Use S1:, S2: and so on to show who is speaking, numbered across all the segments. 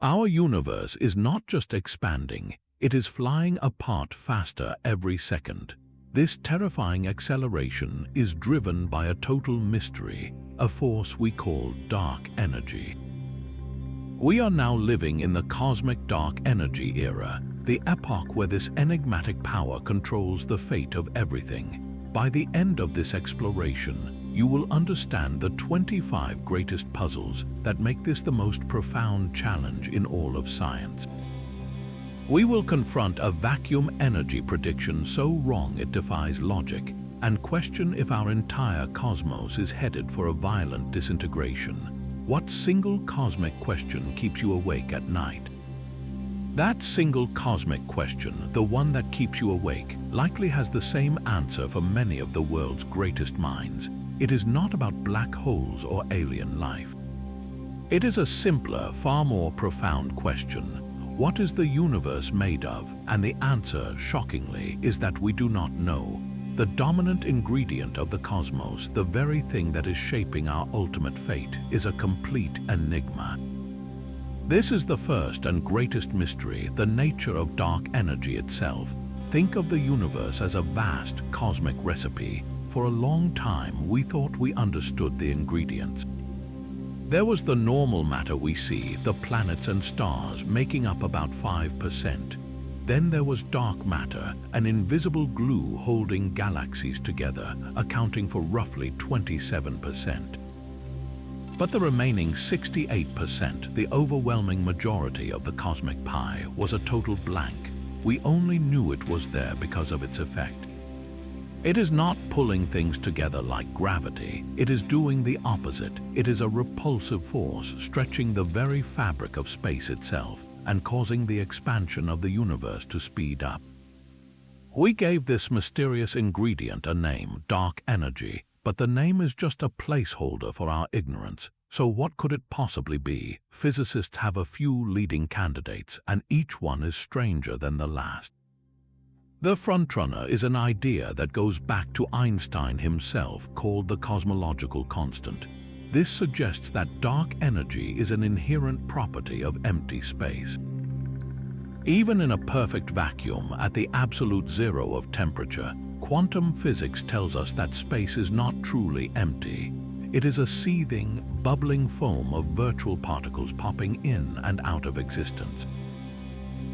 S1: Our universe is not just expanding, it is flying apart faster every second. This terrifying acceleration is driven by a total mystery, a force we call dark energy. We are now living in the cosmic dark energy era, the epoch where this enigmatic power controls the fate of everything. By the end of this exploration, you will understand the 25 greatest puzzles that make this the most profound challenge in all of science. We will confront a vacuum energy prediction so wrong it defies logic, and question if our entire cosmos is headed for a violent disintegration. What single cosmic question keeps you awake at night? That single cosmic question, the one that keeps you awake, likely has the same answer for many of the world's greatest minds. It is not about black holes or alien life. It is a simpler, far more profound question. What is the universe made of? And the answer, shockingly, is that we do not know. The dominant ingredient of the cosmos, the very thing that is shaping our ultimate fate, is a complete enigma. This is the first and greatest mystery, the nature of dark energy itself. Think of the universe as a vast cosmic recipe. For a long time, we thought we understood the ingredients. There was the normal matter we see, the planets and stars, making up about 5%. Then there was dark matter, an invisible glue holding galaxies together, accounting for roughly 27%. But the remaining 68%, the overwhelming majority of the cosmic pie, was a total blank. We only knew it was there because of its effect. It is not pulling things together like gravity. It is doing the opposite. It is a repulsive force stretching the very fabric of space itself and causing the expansion of the universe to speed up. We gave this mysterious ingredient a name, dark energy, but the name is just a placeholder for our ignorance. So what could it possibly be? Physicists have a few leading candidates, and each one is stranger than the last. The frontrunner is an idea that goes back to Einstein himself, called the cosmological constant. This suggests that dark energy is an inherent property of empty space. Even in a perfect vacuum, at the absolute zero of temperature, quantum physics tells us that space is not truly empty. It is a seething, bubbling foam of virtual particles popping in and out of existence.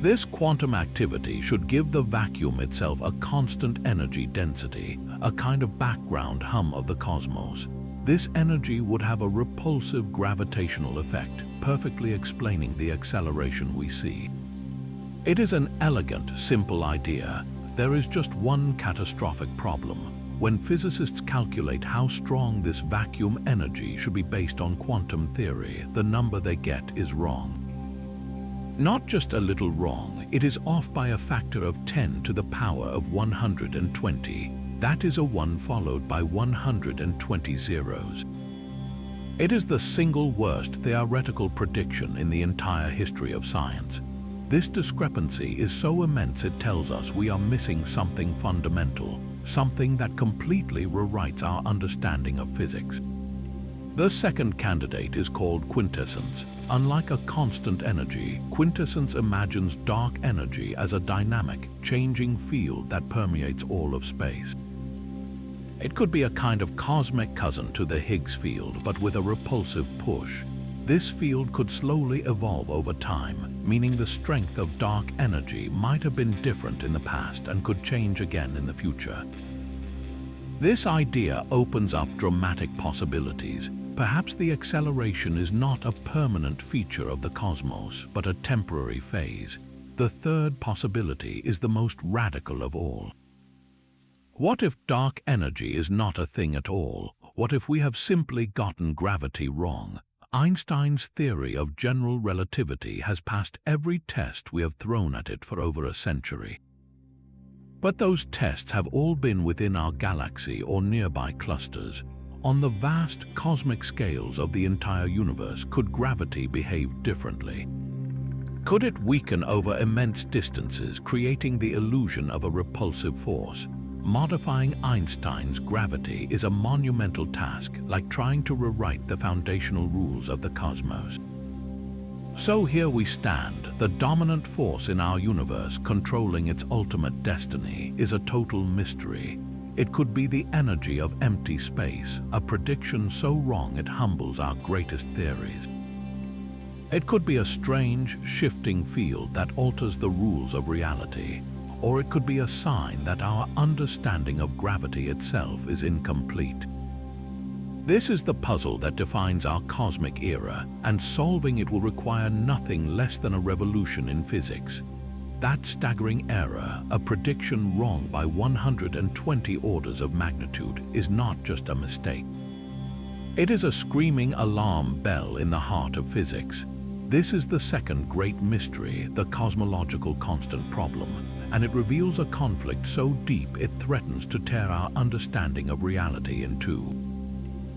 S1: This quantum activity should give the vacuum itself a constant energy density, a kind of background hum of the cosmos. This energy would have a repulsive gravitational effect, perfectly explaining the acceleration we see. It is an elegant, simple idea. There is just one catastrophic problem. When physicists calculate how strong this vacuum energy should be based on quantum theory, the number they get is wrong. Not just a little wrong, it is off by a factor of 10 to the power of 120. That is a 1 followed by 120 zeros. It is the single worst theoretical prediction in the entire history of science. This discrepancy is so immense it tells us we are missing something fundamental, something that completely rewrites our understanding of physics. The second candidate is called quintessence. Unlike a constant energy, quintessence imagines dark energy as a dynamic, changing field that permeates all of space. It could be a kind of cosmic cousin to the Higgs field, but with a repulsive push. This field could slowly evolve over time, meaning the strength of dark energy might have been different in the past and could change again in the future. This idea opens up dramatic possibilities. Perhaps the acceleration is not a permanent feature of the cosmos, but a temporary phase. The third possibility is the most radical of all. What if dark energy is not a thing at all? What if we have simply gotten gravity wrong? Einstein's theory of general relativity has passed every test we have thrown at it for over a century. But those tests have all been within our galaxy or nearby clusters. On the vast cosmic scales of the entire universe, could gravity behave differently? Could it weaken over immense distances, creating the illusion of a repulsive force? Modifying Einstein's gravity is a monumental task, like trying to rewrite the foundational rules of the cosmos. So here we stand. The dominant force in our universe, controlling its ultimate destiny, is a total mystery. It could be the energy of empty space, a prediction so wrong it humbles our greatest theories. It could be a strange, shifting field that alters the rules of reality, or it could be a sign that our understanding of gravity itself is incomplete. This is the puzzle that defines our cosmic era, and solving it will require nothing less than a revolution in physics. That staggering error, a prediction wrong by 120 orders of magnitude, is not just a mistake. It is a screaming alarm bell in the heart of physics. This is the second great mystery, the cosmological constant problem, and it reveals a conflict so deep it threatens to tear our understanding of reality in two.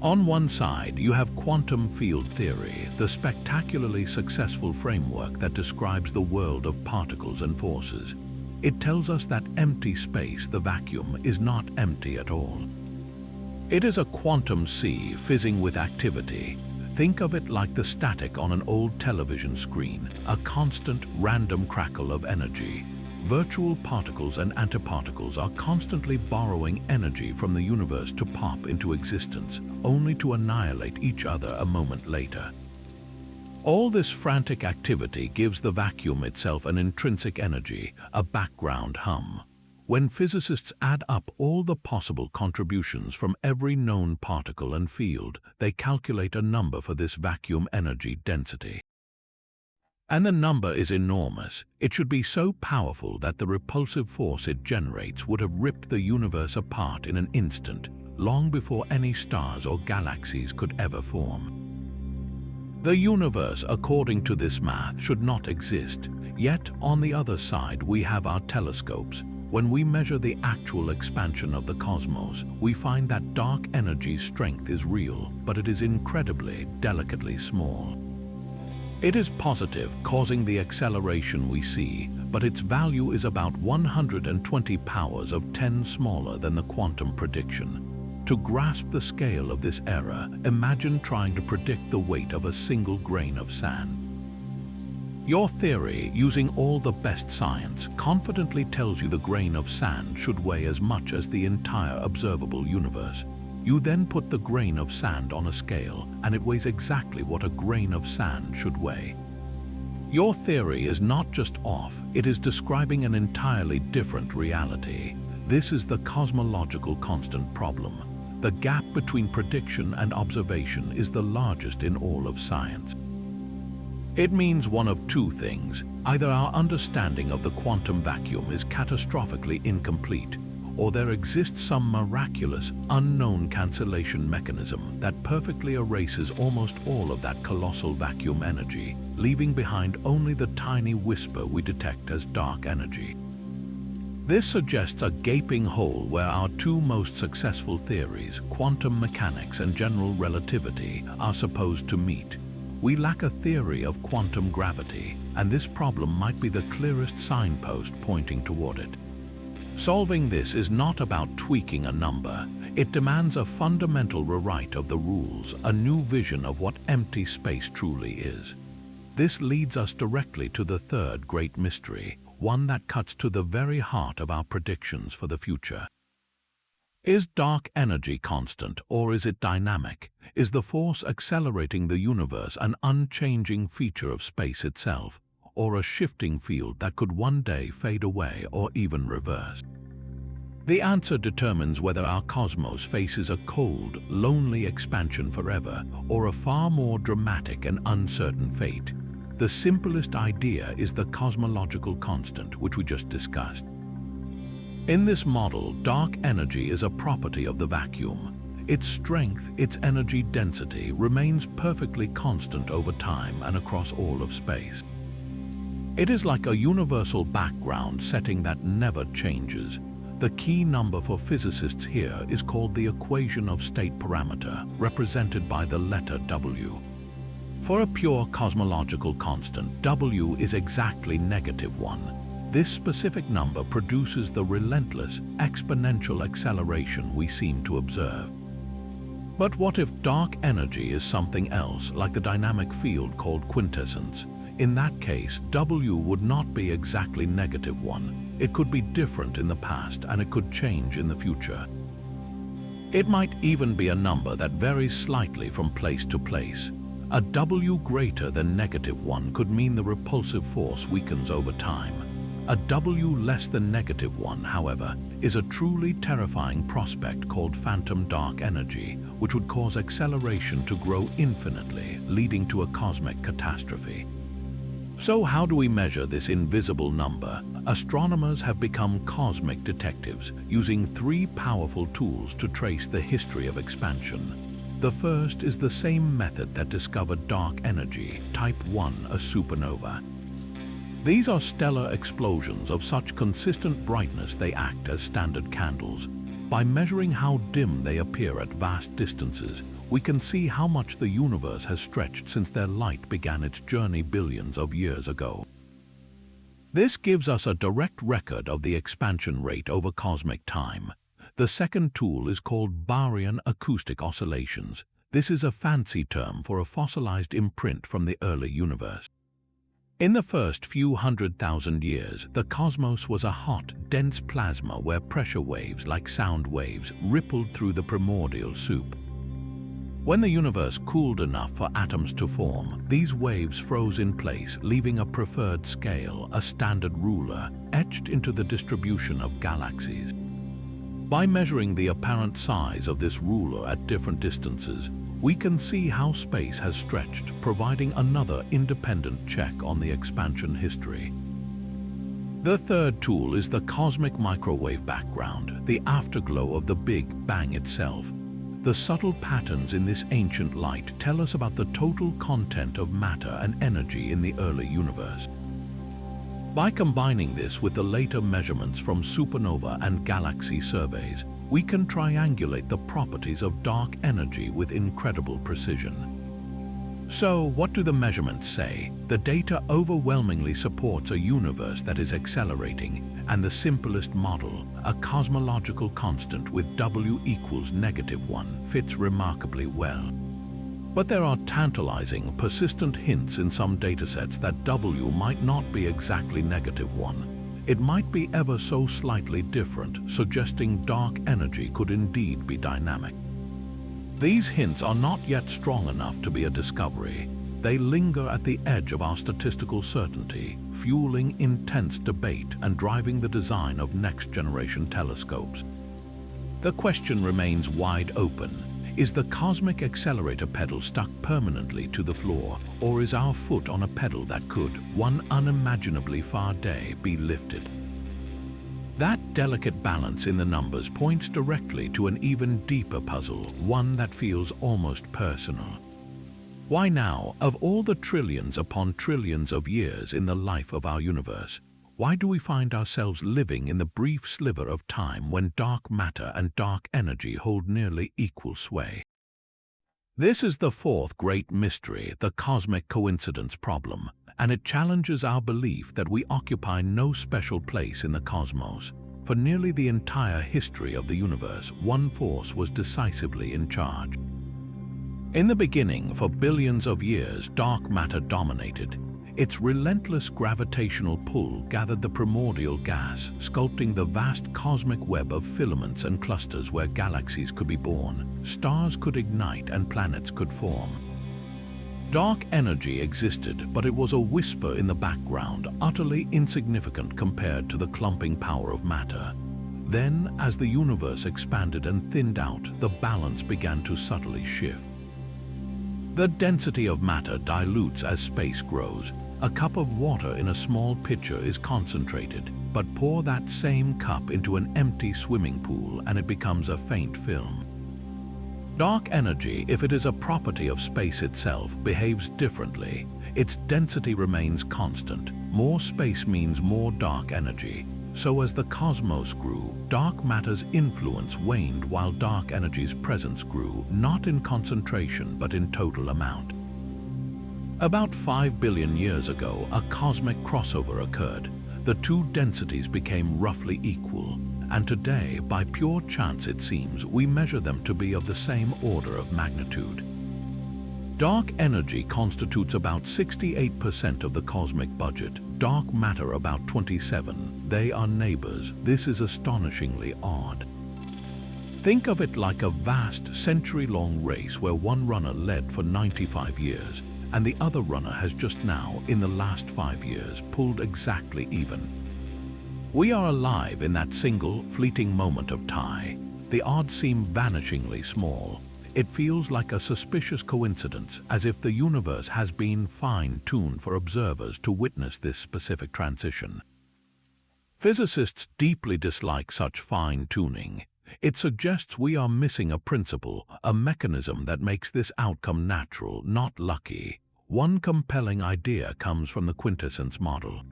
S1: On one side, you have quantum field theory, the spectacularly successful framework that describes the world of particles and forces. It tells us that empty space, the vacuum, is not empty at all. It is a quantum sea fizzing with activity. Think of it like the static on an old television screen, a constant, random crackle of energy. Virtual particles and antiparticles are constantly borrowing energy from the universe to pop into existence, only to annihilate each other a moment later. All this frantic activity gives the vacuum itself an intrinsic energy, a background hum. When physicists add up all the possible contributions from every known particle and field, they calculate a number for this vacuum energy density. And the number is enormous. It should be so powerful that the repulsive force it generates would have ripped the universe apart in an instant, long before any stars or galaxies could ever form. The universe, according to this math, should not exist. Yet, on the other side, we have our telescopes. When we measure the actual expansion of the cosmos, we find that dark energy's strength is real, but it is incredibly, delicately small. It is positive, causing the acceleration we see, but its value is about 120 powers of 10 smaller than the quantum prediction. To grasp the scale of this error, imagine trying to predict the weight of a single grain of sand. Your theory, using all the best science, confidently tells you the grain of sand should weigh as much as the entire observable universe. You then put the grain of sand on a scale, and it weighs exactly what a grain of sand should weigh. Your theory is not just off, it is describing an entirely different reality. This is the cosmological constant problem. The gap between prediction and observation is the largest in all of science. It means one of two things. Either our understanding of the quantum vacuum is catastrophically incomplete, or there exists some miraculous, unknown cancellation mechanism that perfectly erases almost all of that colossal vacuum energy, leaving behind only the tiny whisper we detect as dark energy. This suggests a gaping hole where our two most successful theories, quantum mechanics and general relativity, are supposed to meet. We lack a theory of quantum gravity, and this problem might be the clearest signpost pointing toward it. Solving this is not about tweaking a number. It demands a fundamental rewrite of the rules, a new vision of what empty space truly is. This leads us directly to the third great mystery, one that cuts to the very heart of our predictions for the future. Is dark energy constant, or is it dynamic? Is the force accelerating the universe an unchanging feature of space itself, or a shifting field that could one day fade away or even reverse? The answer determines whether our cosmos faces a cold, lonely expansion forever, or a far more dramatic and uncertain fate. The simplest idea is the cosmological constant, which we just discussed. In this model, dark energy is a property of the vacuum. Its strength, its energy density, remains perfectly constant over time and across all of space. It is like a universal background setting that never changes. The key number for physicists here is called the equation of state parameter, represented by the letter W. For a pure cosmological constant, W is exactly -1. This specific number produces the relentless, exponential acceleration we seem to observe. But what if dark energy is something else, like the dynamic field called quintessence? In that case, W would not be exactly -1. It could be different in the past and it could change in the future. It might even be a number that varies slightly from place to place. A W greater than -1 could mean the repulsive force weakens over time. A W less than -1, however, is a truly terrifying prospect called phantom dark energy, which would cause acceleration to grow infinitely, leading to a cosmic catastrophe. So how do we measure this invisible number? Astronomers have become cosmic detectives, using 3 powerful tools to trace the history of expansion. The first is the same method that discovered dark energy, type 1, a supernova. These are stellar explosions of such consistent brightness they act as standard candles. By measuring how dim they appear at vast distances, we can see how much the universe has stretched since their light began its journey billions of years ago. This gives us a direct record of the expansion rate over cosmic time. The second tool is called Baryon acoustic oscillations. This is a fancy term for a fossilized imprint from the early universe. In the first few 100,000 years, the cosmos was a hot, dense plasma where pressure waves, like sound waves, rippled through the primordial soup. When the universe cooled enough for atoms to form, these waves froze in place, leaving a preferred scale, a standard ruler, etched into the distribution of galaxies. By measuring the apparent size of this ruler at different distances, we can see how space has stretched, providing another independent check on the expansion history. The third tool is the cosmic microwave background, the afterglow of the Big Bang itself. The subtle patterns in this ancient light tell us about the total content of matter and energy in the early universe. By combining this with the later measurements from supernova and galaxy surveys, we can triangulate the properties of dark energy with incredible precision. So, what do the measurements say? The data overwhelmingly supports a universe that is accelerating, and the simplest model, a cosmological constant with W equals -1, fits remarkably well. But there are tantalizing, persistent hints in some datasets that W might not be exactly -1. It might be ever so slightly different, suggesting dark energy could indeed be dynamic. These hints are not yet strong enough to be a discovery. They linger at the edge of our statistical certainty, fueling intense debate and driving the design of next-generation telescopes. The question remains wide open. Is the cosmic accelerator pedal stuck permanently to the floor, or is our foot on a pedal that could, one unimaginably far day, be lifted? That delicate balance in the numbers points directly to an even deeper puzzle, one that feels almost personal. Why now, of all the trillions upon trillions of years in the life of our universe, why do we find ourselves living in the brief sliver of time when dark matter and dark energy hold nearly equal sway? This is the fourth great mystery, the cosmic coincidence problem, and it challenges our belief that we occupy no special place in the cosmos. For nearly the entire history of the universe, one force was decisively in charge. In the beginning, for billions of years, dark matter dominated. Its relentless gravitational pull gathered the primordial gas, sculpting the vast cosmic web of filaments and clusters where galaxies could be born, stars could ignite, and planets could form. Dark energy existed, but it was a whisper in the background, utterly insignificant compared to the clumping power of matter. Then, as the universe expanded and thinned out, the balance began to subtly shift. The density of matter dilutes as space grows. A cup of water in a small pitcher is concentrated, but pour that same cup into an empty swimming pool and it becomes a faint film. Dark energy, if it is a property of space itself, behaves differently. Its density remains constant. More space means more dark energy. So as the cosmos grew, dark matter's influence waned while dark energy's presence grew, not in concentration but in total amount. About 5 billion years ago, a cosmic crossover occurred. The two densities became roughly equal, and today, by pure chance it seems, we measure them to be of the same order of magnitude. Dark energy constitutes about 68% of the cosmic budget, dark matter about 27%. They are neighbors. This is astonishingly odd. Think of it like a vast, century-long race where one runner led for 95 years, and the other runner has just now, in the last 5 years, pulled exactly even. We are alive in that single, fleeting moment of tie. The odds seem vanishingly small. It feels like a suspicious coincidence, as if the universe has been fine-tuned for observers to witness this specific transition. Physicists deeply dislike such fine-tuning. It suggests we are missing a principle, a mechanism that makes this outcome natural, not lucky. One compelling idea comes from the quintessence model.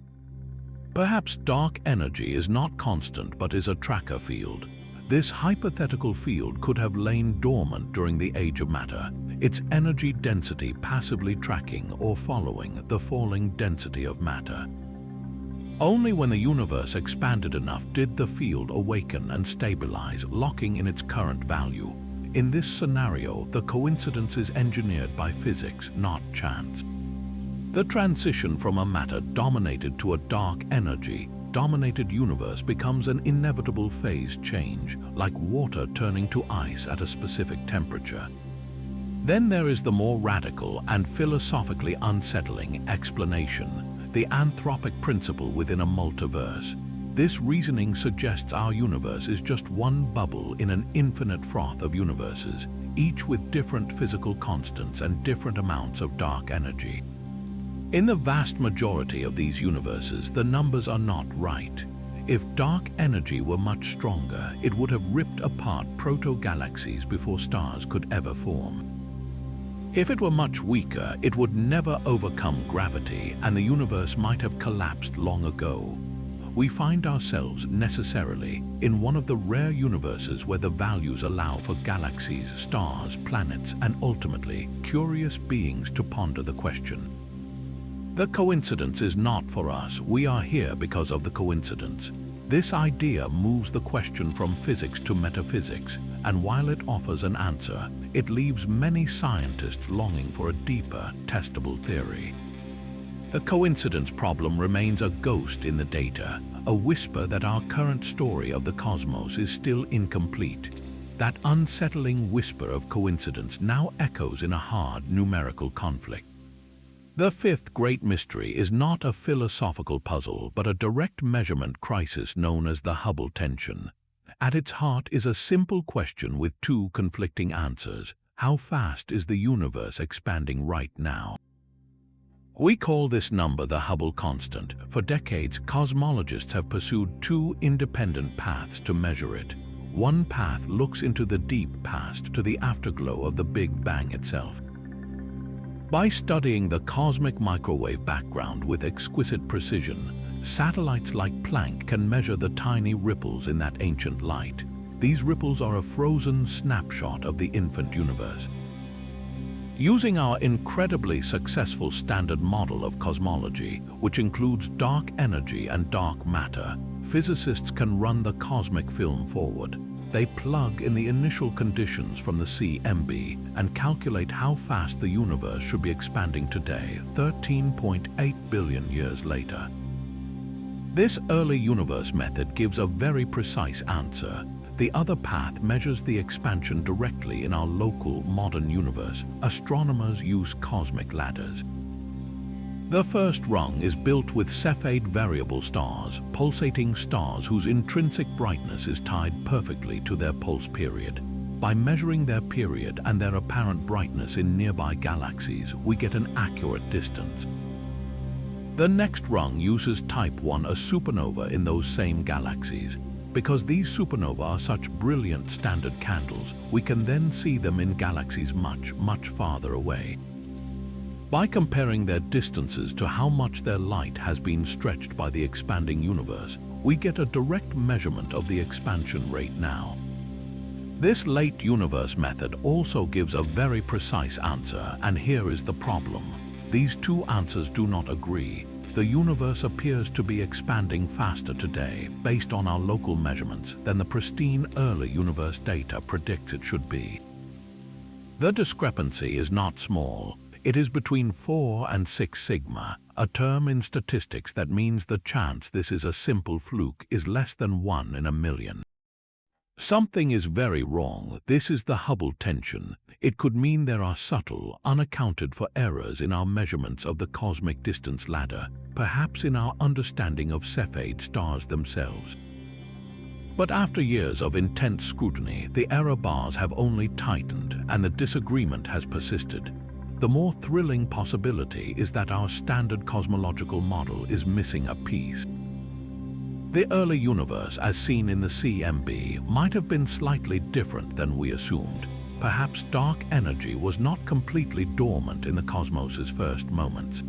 S1: Perhaps dark energy is not constant but is a tracker field. This hypothetical field could have lain dormant during the age of matter, its energy density passively tracking or following the falling density of matter. Only when the universe expanded enough did the field awaken and stabilize, locking in its current value. In this scenario, the coincidence is engineered by physics, not chance. The transition from a matter-dominated to a dark energy-dominated universe becomes an inevitable phase change, like water turning to ice at a specific temperature. Then there is the more radical and philosophically unsettling explanation, the anthropic principle within a multiverse. This reasoning suggests our universe is just one bubble in an infinite froth of universes, each with different physical constants and different amounts of dark energy. In the vast majority of these universes, the numbers are not right. If dark energy were much stronger, it would have ripped apart proto-galaxies before stars could ever form. If it were much weaker, it would never overcome gravity, and the universe might have collapsed long ago. We find ourselves necessarily in one of the rare universes where the values allow for galaxies, stars, planets, and ultimately curious beings to ponder the question. The coincidence is not for us. We are here because of the coincidence. This idea moves the question from physics to metaphysics, and while it offers an answer, it leaves many scientists longing for a deeper, testable theory. The coincidence problem remains a ghost in the data, a whisper that our current story of the cosmos is still incomplete. That unsettling whisper of coincidence now echoes in a hard numerical conflict. The fifth great mystery is not a philosophical puzzle, but a direct measurement crisis known as the Hubble tension. At its heart is a simple question with two conflicting answers. How fast is the universe expanding right now? We call this number the Hubble constant. For decades, cosmologists have pursued two independent paths to measure it. One path looks into the deep past, to the afterglow of the Big Bang itself. By studying the cosmic microwave background with exquisite precision, satellites like Planck can measure the tiny ripples in that ancient light. These ripples are a frozen snapshot of the infant universe. Using our incredibly successful standard model of cosmology, which includes dark energy and dark matter, physicists can run the cosmic film forward. They plug in the initial conditions from the CMB and calculate how fast the universe should be expanding today, 13.8 billion years later. This early universe method gives a very precise answer. The other path measures the expansion directly in our local modern universe. Astronomers use cosmic ladders. The first rung is built with Cepheid variable stars, pulsating stars whose intrinsic brightness is tied perfectly to their pulse period. By measuring their period and their apparent brightness in nearby galaxies, we get an accurate distance. The next rung uses Type 1, a supernova in those same galaxies. Because these supernovae are such brilliant standard candles, we can then see them in galaxies much, much farther away. By comparing their distances to how much their light has been stretched by the expanding universe, we get a direct measurement of the expansion rate now. This late universe method also gives a very precise answer, and here is the problem. These two answers do not agree. The universe appears to be expanding faster today, based on our local measurements, than the pristine early universe data predicts it should be. The discrepancy is not small. It is between 4 and 6 sigma, a term in statistics that means the chance this is a simple fluke is less than 1 in a million. Something is very wrong. This is the Hubble tension. It could mean there are subtle, unaccounted for errors in our measurements of the cosmic distance ladder, perhaps in our understanding of Cepheid stars themselves. But after years of intense scrutiny, the error bars have only tightened and the disagreement has persisted. The more thrilling possibility is that our standard cosmological model is missing a piece. The early universe, as seen in the CMB, might have been slightly different than we assumed. Perhaps dark energy was not completely dormant in the cosmos's first moments.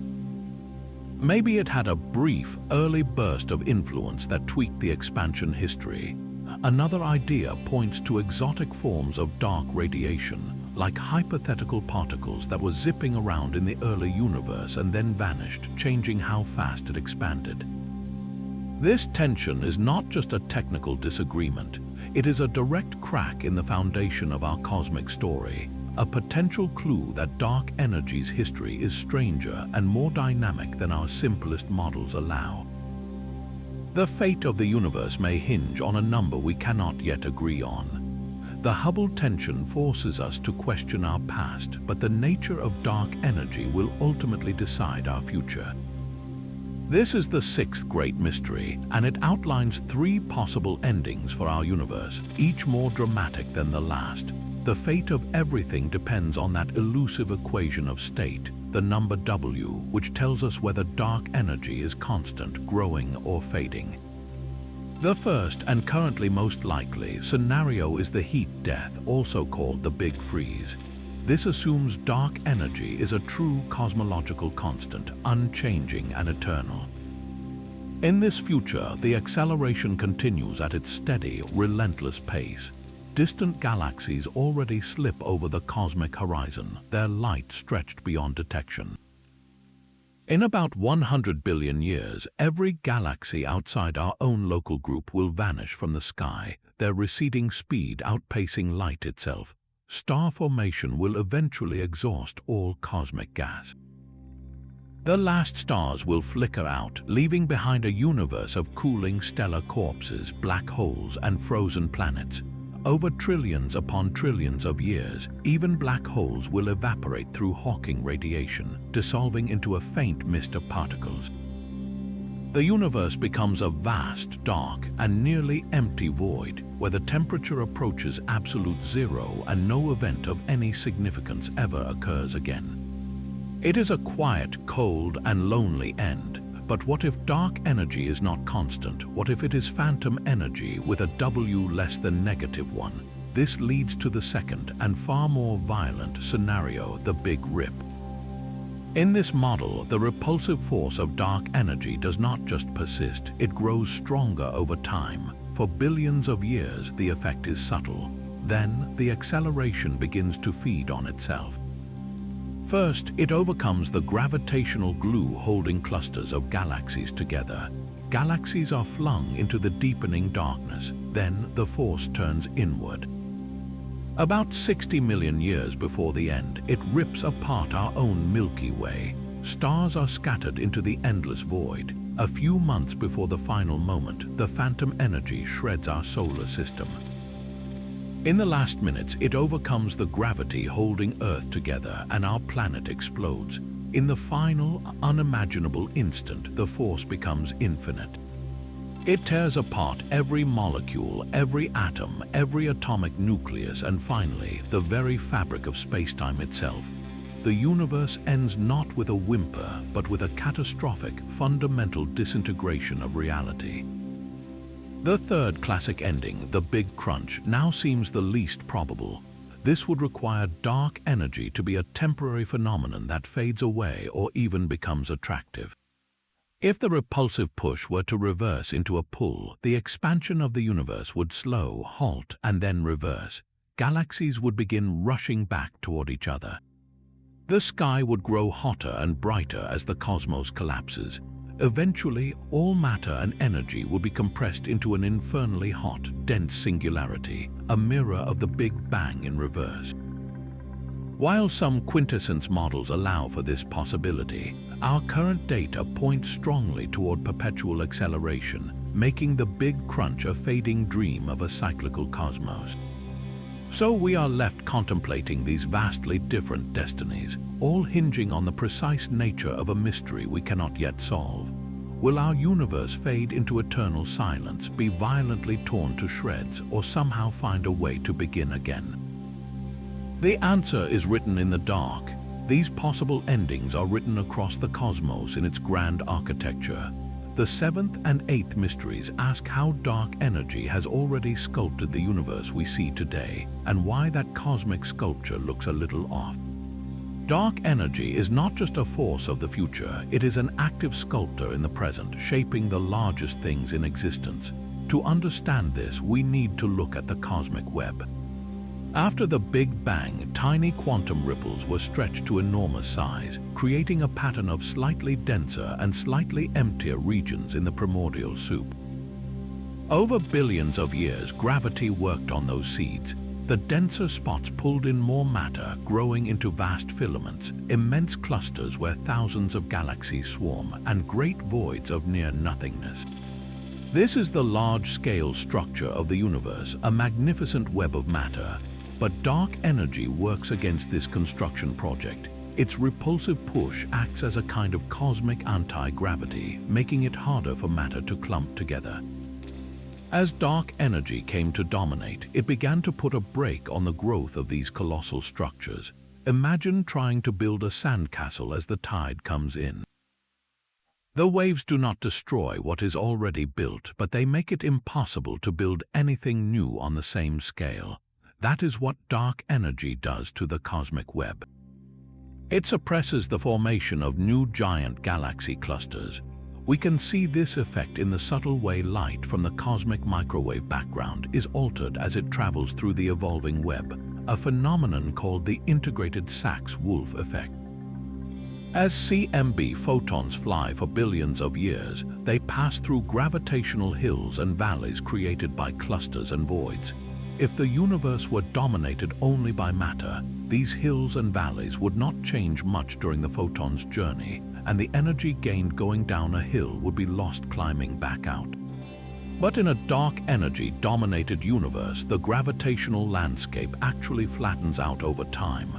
S1: Maybe it had a brief, early burst of influence that tweaked the expansion history. Another idea points to exotic forms of dark radiation, like hypothetical particles that were zipping around in the early universe and then vanished, changing how fast it expanded. This tension is not just a technical disagreement. It is a direct crack in the foundation of our cosmic story, a potential clue that dark energy's history is stranger and more dynamic than our simplest models allow. The fate of the universe may hinge on a number we cannot yet agree on. The Hubble tension forces us to question our past, but the nature of dark energy will ultimately decide our future. This is the sixth great mystery, and it outlines 3 possible endings for our universe, each more dramatic than the last. The fate of everything depends on that elusive equation of state, the number W, which tells us whether dark energy is constant, growing, or fading. The first, and currently most likely, scenario is the heat death, also called the Big Freeze. This assumes dark energy is a true cosmological constant, unchanging and eternal. In this future, the acceleration continues at its steady, relentless pace. Distant galaxies already slip over the cosmic horizon, their light stretched beyond detection. In about 100 billion years, every galaxy outside our own local group will vanish from the sky, their receding speed outpacing light itself. Star formation will eventually exhaust all cosmic gas. The last stars will flicker out, leaving behind a universe of cooling stellar corpses, black holes, and frozen planets. Over trillions upon trillions of years, even black holes will evaporate through Hawking radiation, dissolving into a faint mist of particles. The universe becomes a vast, dark, and nearly empty void, where the temperature approaches absolute zero and no event of any significance ever occurs again. It is a quiet, cold, and lonely end. But what if dark energy is not constant? What if it is phantom energy with a W less than -1? This leads to the second and far more violent scenario, the Big Rip. In this model, the repulsive force of dark energy does not just persist, it grows stronger over time. For billions of years, the effect is subtle. Then, the acceleration begins to feed on itself. First, it overcomes the gravitational glue holding clusters of galaxies together. Galaxies are flung into the deepening darkness. Then, the force turns inward. About 60 million years before the end, it rips apart our own Milky Way. Stars are scattered into the endless void. A few months before the final moment, the phantom energy shreds our solar system. In the last minutes, it overcomes the gravity holding Earth together and our planet explodes. In the final, unimaginable instant, the force becomes infinite. It tears apart every molecule, every atom, every atomic nucleus, and finally, the very fabric of space-time itself. The universe ends not with a whimper, but with a catastrophic, fundamental disintegration of reality. The third classic ending, the Big Crunch, now seems the least probable. This would require dark energy to be a temporary phenomenon that fades away or even becomes attractive. If the repulsive push were to reverse into a pull, the expansion of the universe would slow, halt, and then reverse. Galaxies would begin rushing back toward each other. The sky would grow hotter and brighter as the cosmos collapses. Eventually, all matter and energy would be compressed into an infernally hot, dense singularity, a mirror of the Big Bang in reverse. While some quintessence models allow for this possibility, our current data points strongly toward perpetual acceleration, making the Big Crunch a fading dream of a cyclical cosmos. So we are left contemplating these vastly different destinies, all hinging on the precise nature of a mystery we cannot yet solve. Will our universe fade into eternal silence, be violently torn to shreds, or somehow find a way to begin again? The answer is written in the dark. These possible endings are written across the cosmos in its grand architecture. The seventh and eighth mysteries ask how dark energy has already sculpted the universe we see today, and why that cosmic sculpture looks a little off. Dark energy is not just a force of the future, it is an active sculptor in the present, shaping the largest things in existence. To understand this, we need to look at the cosmic web. After the Big Bang, tiny quantum ripples were stretched to enormous size, creating a pattern of slightly denser and slightly emptier regions in the primordial soup. Over billions of years, gravity worked on those seeds. The denser spots pulled in more matter, growing into vast filaments, immense clusters where thousands of galaxies swarm, and great voids of near nothingness. This is the large-scale structure of the universe, a magnificent web of matter. But dark energy works against this construction project. Its repulsive push acts as a kind of cosmic anti-gravity, making it harder for matter to clump together. As dark energy came to dominate, it began to put a brake on the growth of these colossal structures. Imagine trying to build a sandcastle as the tide comes in. The waves do not destroy what is already built, but they make it impossible to build anything new on the same scale. That is what dark energy does to the cosmic web. It suppresses the formation of new giant galaxy clusters. We can see this effect in the subtle way light from the cosmic microwave background is altered as it travels through the evolving web, a phenomenon called the integrated Sachs-Wolf effect. As CMB photons fly for billions of years, they pass through gravitational hills and valleys created by clusters and voids. If the universe were dominated only by matter, these hills and valleys would not change much during the photon's journey, and the energy gained going down a hill would be lost climbing back out. But in a dark energy-dominated universe, the gravitational landscape actually flattens out over time.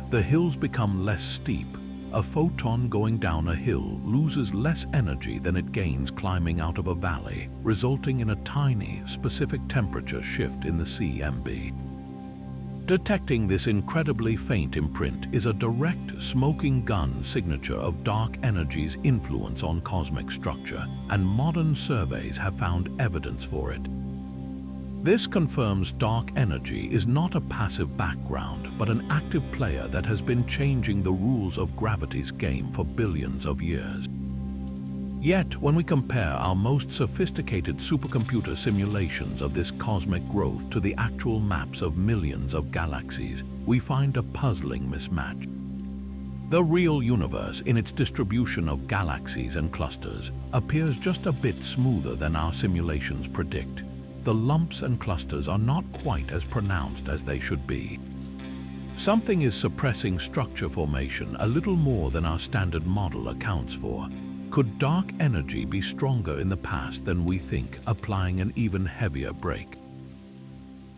S1: The hills become less steep. A photon going down a hill loses less energy than it gains climbing out of a valley, resulting in a tiny, specific temperature shift in the CMB. Detecting this incredibly faint imprint is a direct, smoking gun signature of dark energy's influence on cosmic structure, and modern surveys have found evidence for it. This confirms dark energy is not a passive background, but an active player that has been changing the rules of gravity's game for billions of years. Yet, when we compare our most sophisticated supercomputer simulations of this cosmic growth to the actual maps of millions of galaxies, we find a puzzling mismatch. The real universe, in its distribution of galaxies and clusters, appears just a bit smoother than our simulations predict. The lumps and clusters are not quite as pronounced as they should be. Something is suppressing structure formation a little more than our standard model accounts for. Could dark energy be stronger in the past than we think, applying an even heavier brake?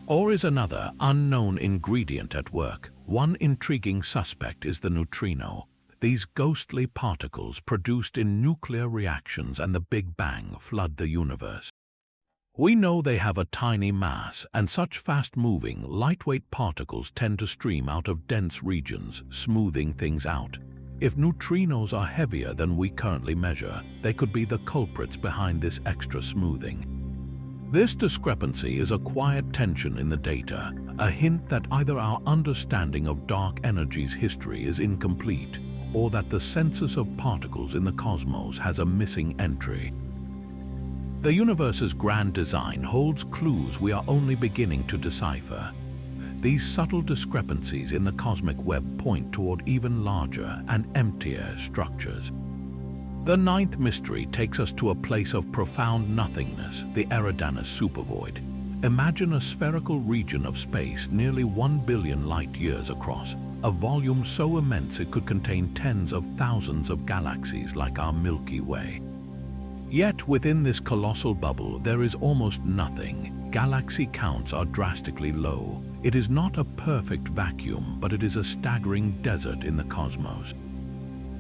S1: Or is another unknown ingredient at work? One intriguing suspect is the neutrino. These ghostly particles produced in nuclear reactions and the Big Bang flood the universe. We know they have a tiny mass, and such fast-moving, lightweight particles tend to stream out of dense regions, smoothing things out. If neutrinos are heavier than we currently measure, they could be the culprits behind this extra smoothing. This discrepancy is a quiet tension in the data, a hint that either our understanding of dark energy's history is incomplete, or that the census of particles in the cosmos has a missing entry. The universe's grand design holds clues we are only beginning to decipher. These subtle discrepancies in the cosmic web point toward even larger and emptier structures. The ninth mystery takes us to a place of profound nothingness, the Eridanus supervoid. Imagine a spherical region of space nearly 1 billion light-years across. a volume so immense it could contain tens of thousands of galaxies like our Milky Way. Yet within this colossal bubble there is almost nothing. Galaxy counts are drastically low. It is not a perfect vacuum, but it is a staggering desert in the cosmos.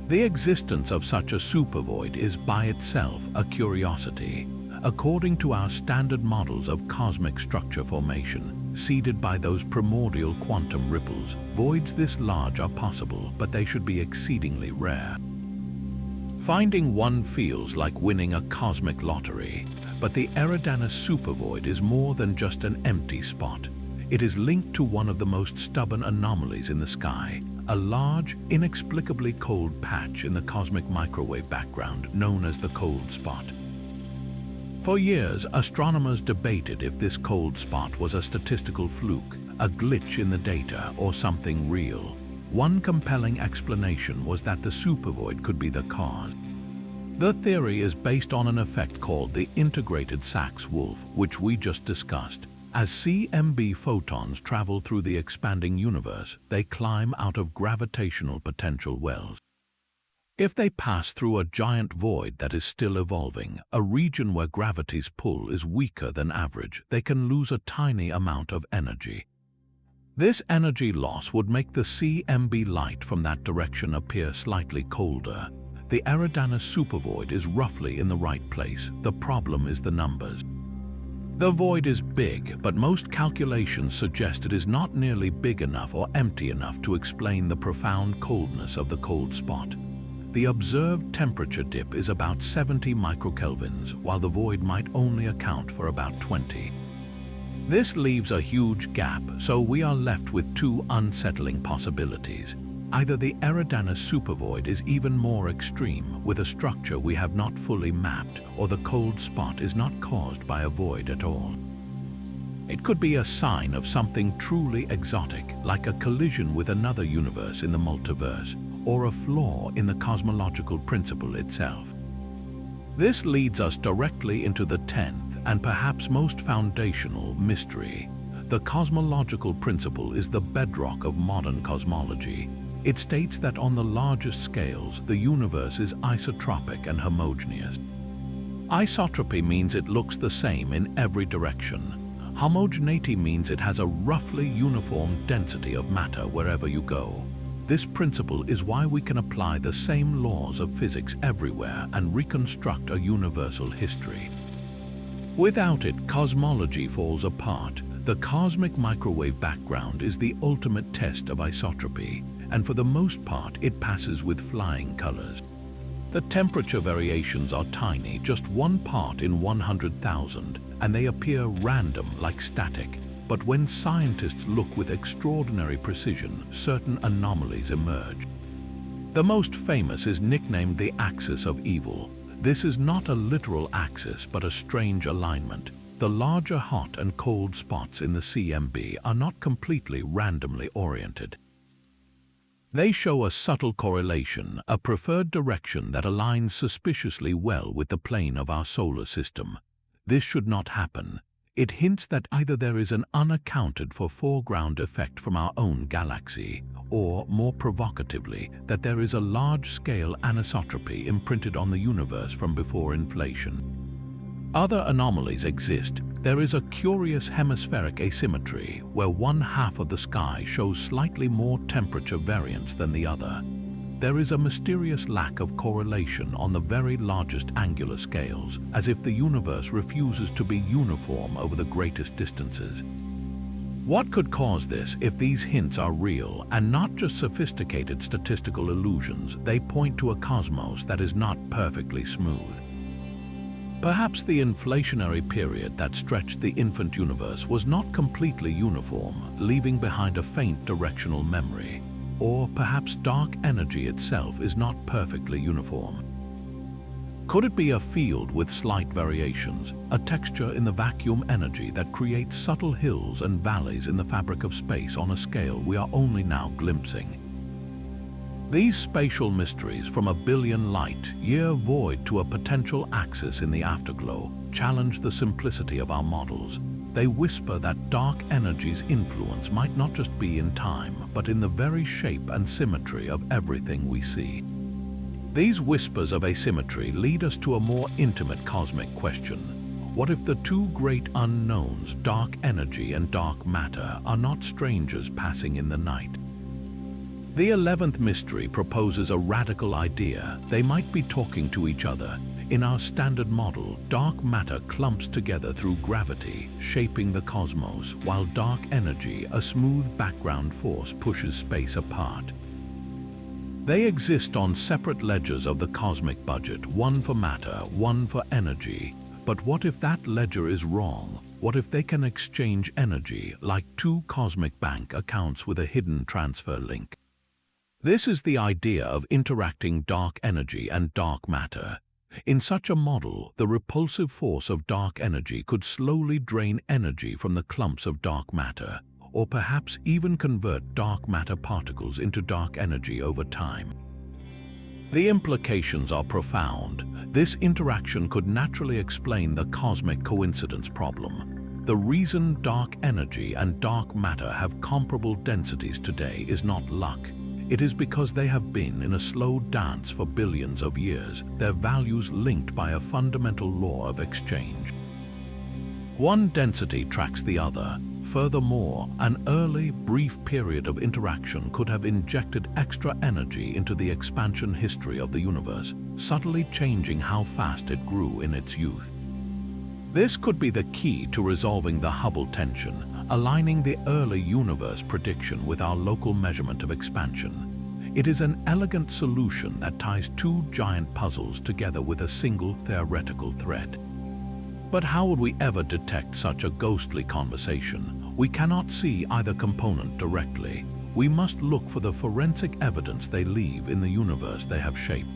S1: The existence of such a supervoid is by itself a curiosity. According to our standard models of cosmic structure formation, seeded by those primordial quantum ripples, voids this large are possible, but they should be exceedingly rare. Finding one feels like winning a cosmic lottery, but the Eridanus supervoid is more than just an empty spot. It is linked to one of the most stubborn anomalies in the sky, a large, inexplicably cold patch in the cosmic microwave background known as the cold spot. For years, astronomers debated if this cold spot was a statistical fluke, a glitch in the data, or something real. One compelling explanation was that the supervoid could be the cause. The theory is based on an effect called the integrated Sachs-Wolf, which we just discussed. As CMB photons travel through the expanding universe, they climb out of gravitational potential wells. If they pass through a giant void that is still evolving, a region where gravity's pull is weaker than average, they can lose a tiny amount of energy. This energy loss would make the CMB light from that direction appear slightly colder. The Eridanus supervoid is roughly in the right place. The problem is the numbers. The void is big, but most calculations suggest it is not nearly big enough or empty enough to explain the profound coldness of the cold spot. The observed temperature dip is about 70 microkelvins, while the void might only account for about 20. This leaves a huge gap, so we are left with two unsettling possibilities. Either the Eridanus supervoid is even more extreme, with a structure we have not fully mapped, or the cold spot is not caused by a void at all. It could be a sign of something truly exotic, like a collision with another universe in the multiverse, or a flaw in the cosmological principle itself. This leads us directly into the 10th and perhaps most foundational mystery. The cosmological principle is the bedrock of modern cosmology. It states that on the largest scales, the universe is isotropic and homogeneous. Isotropy means it looks the same in every direction. Homogeneity means it has a roughly uniform density of matter wherever you go. This principle is why we can apply the same laws of physics everywhere and reconstruct a universal history. Without it, cosmology falls apart. The cosmic microwave background is the ultimate test of isotropy, and for the most part, it passes with flying colors. The temperature variations are tiny, just 1 part in 100,000, and they appear random like static. But when scientists look with extraordinary precision, certain anomalies emerge. The most famous is nicknamed the axis of evil. This is not a literal axis, but a strange alignment. The larger hot and cold spots in the CMB are not completely randomly oriented. They show a subtle correlation, a preferred direction that aligns suspiciously well with the plane of our solar system. This should not happen. It hints that either there is an unaccounted for foreground effect from our own galaxy, or, more provocatively, that there is a large-scale anisotropy imprinted on the universe from before inflation. Other anomalies exist. There is a curious hemispheric asymmetry, where one half of the sky shows slightly more temperature variance than the other. There is a mysterious lack of correlation on the very largest angular scales, as if the universe refuses to be uniform over the greatest distances. What could cause this if these hints are real and not just sophisticated statistical illusions? They point to a cosmos that is not perfectly smooth. Perhaps the inflationary period that stretched the infant universe was not completely uniform, leaving behind a faint directional memory. Or perhaps dark energy itself is not perfectly uniform. Could it be a field with slight variations, a texture in the vacuum energy that creates subtle hills and valleys in the fabric of space on a scale we are only now glimpsing? These spatial mysteries, from a billion light-year void to a potential axis in the afterglow, challenge the simplicity of our models. They whisper that dark energy's influence might not just be in time, but in the very shape and symmetry of everything we see. These whispers of asymmetry lead us to a more intimate cosmic question. What if the two great unknowns, dark energy and dark matter, are not strangers passing in the night? The 11th mystery proposes a radical idea. They might be talking to each other. In our standard model, dark matter clumps together through gravity, shaping the cosmos, while dark energy, a smooth background force, pushes space apart. They exist on separate ledgers of the cosmic budget, one for matter, one for energy. But what if that ledger is wrong? What if they can exchange energy like two cosmic bank accounts with a hidden transfer link? This is the idea of interacting dark energy and dark matter. In such a model, the repulsive force of dark energy could slowly drain energy from the clumps of dark matter, or perhaps even convert dark matter particles into dark energy over time. The implications are profound. This interaction could naturally explain the cosmic coincidence problem. The reason dark energy and dark matter have comparable densities today is not luck. It is because they have been in a slow dance for billions of years, their values linked by a fundamental law of exchange. One density tracks the other. Furthermore, an early, brief period of interaction could have injected extra energy into the expansion history of the universe, subtly changing how fast it grew in its youth. This could be the key to resolving the Hubble tension, aligning the early universe prediction with our local measurement of expansion. It is an elegant solution that ties two giant puzzles together with a single theoretical thread. But how would we ever detect such a ghostly conversation? We cannot see either component directly. We must look for the forensic evidence they leave in the universe they have shaped.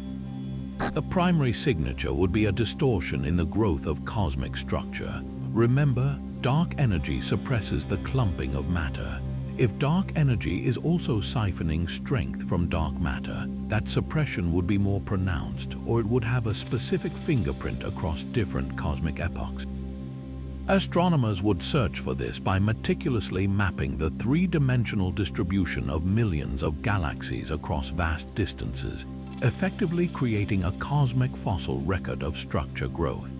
S1: The primary signature would be a distortion in the growth of cosmic structure. Remember, dark energy suppresses the clumping of matter. If dark energy is also siphoning strength from dark matter, that suppression would be more pronounced, or it would have a specific fingerprint across different cosmic epochs. Astronomers would search for this by meticulously mapping the three-dimensional distribution of millions of galaxies across vast distances, effectively creating a cosmic fossil record of structure growth.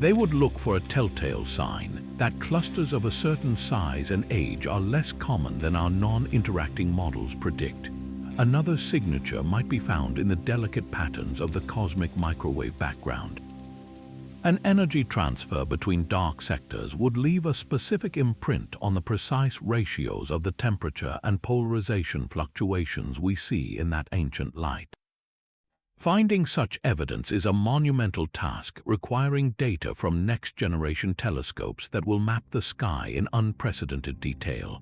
S1: They would look for a telltale sign that clusters of a certain size and age are less common than our non-interacting models predict. Another signature might be found in the delicate patterns of the cosmic microwave background. An energy transfer between dark sectors would leave a specific imprint on the precise ratios of the temperature and polarization fluctuations we see in that ancient light. Finding such evidence is a monumental task requiring data from next-generation telescopes that will map the sky in unprecedented detail.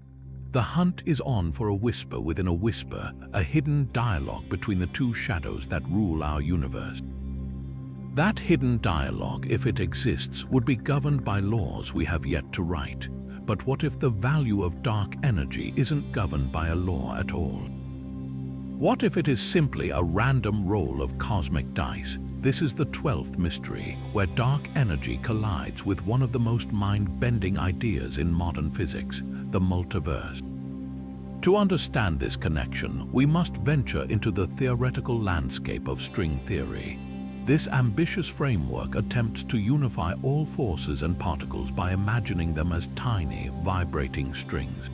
S1: The hunt is on for a whisper within a whisper, a hidden dialogue between the two shadows that rule our universe. That hidden dialogue, if it exists, would be governed by laws we have yet to write. But what if the value of dark energy isn't governed by a law at all? What if it is simply a random roll of cosmic dice? This is the 12th mystery, where dark energy collides with one of the most mind-bending ideas in modern physics, the multiverse. To understand this connection, we must venture into the theoretical landscape of string theory. This ambitious framework attempts to unify all forces and particles by imagining them as tiny, vibrating strings.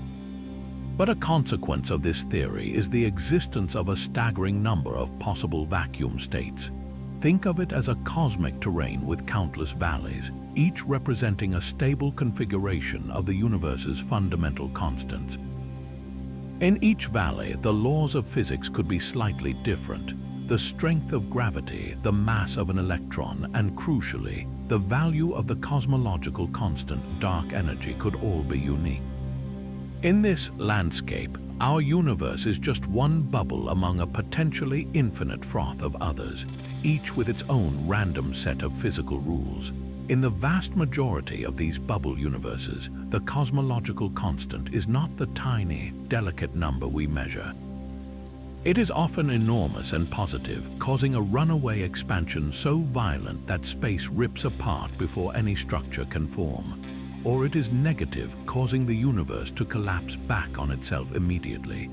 S1: But a consequence of this theory is the existence of a staggering number of possible vacuum states. Think of it as a cosmic terrain with countless valleys, each representing a stable configuration of the universe's fundamental constants. In each valley, the laws of physics could be slightly different. The strength of gravity, the mass of an electron, and crucially, the value of the cosmological constant, dark energy, could all be unique. In this landscape, our universe is just one bubble among a potentially infinite froth of others, each with its own random set of physical rules. In the vast majority of these bubble universes, the cosmological constant is not the tiny, delicate number we measure. It is often enormous and positive, causing a runaway expansion so violent that space rips apart before any structure can form. or it is negative, causing the universe to collapse back on itself immediately.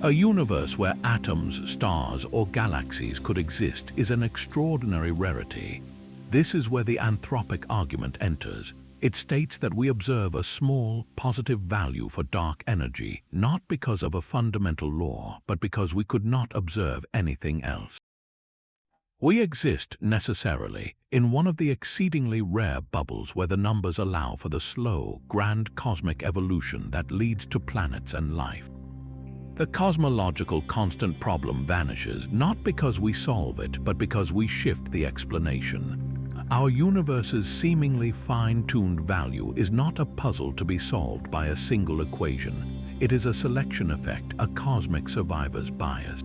S1: A universe where atoms, stars, or galaxies could exist is an extraordinary rarity. This is where the anthropic argument enters. It states that we observe a small, positive value for dark energy, not because of a fundamental law, but because we could not observe anything else. We exist, necessarily, in one of the exceedingly rare bubbles where the numbers allow for the slow, grand cosmic evolution that leads to planets and life. The cosmological constant problem vanishes not because we solve it, but because we shift the explanation. Our universe's seemingly fine-tuned value is not a puzzle to be solved by a single equation. It is a selection effect, a cosmic survivor's bias.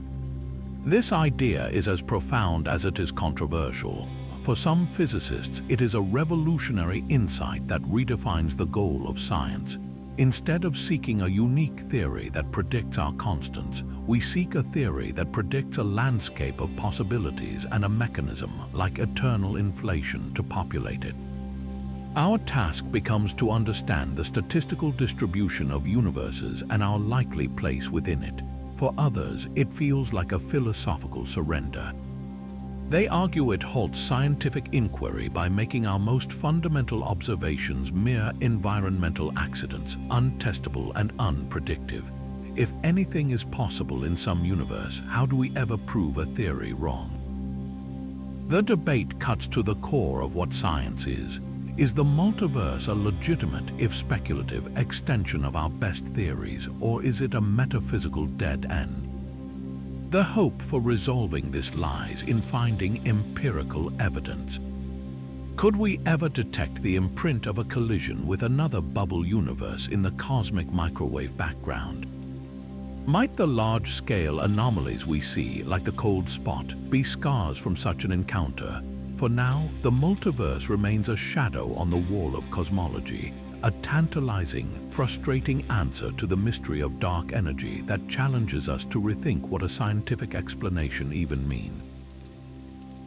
S1: This idea is as profound as it is controversial. For some physicists, it is a revolutionary insight that redefines the goal of science. Instead of seeking a unique theory that predicts our constants, we seek a theory that predicts a landscape of possibilities and a mechanism, like eternal inflation, to populate it. Our task becomes to understand the statistical distribution of universes and our likely place within it. For others, it feels like a philosophical surrender. They argue it halts scientific inquiry by making our most fundamental observations mere environmental accidents, untestable and unpredictive. If anything is possible in some universe, how do we ever prove a theory wrong? The debate cuts to the core of what science is. Is the multiverse a legitimate, if speculative, extension of our best theories, or is it a metaphysical dead end? The hope for resolving this lies in finding empirical evidence. Could we ever detect the imprint of a collision with another bubble universe in the cosmic microwave background? Might the large-scale anomalies we see, like the cold spot, be scars from such an encounter? For now, the multiverse remains a shadow on the wall of cosmology, a tantalizing, frustrating answer to the mystery of dark energy that challenges us to rethink what a scientific explanation even means.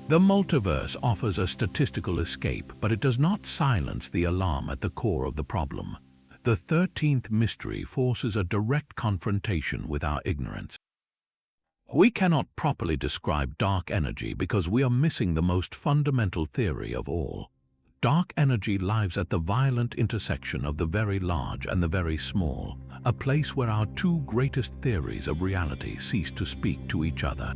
S1: The multiverse offers a statistical escape, but it does not silence the alarm at the core of the problem. The 13th mystery forces a direct confrontation with our ignorance. We cannot properly describe dark energy because we are missing the most fundamental theory of all. Dark energy lies at the violent intersection of the very large and the very small, a place where our two greatest theories of reality cease to speak to each other.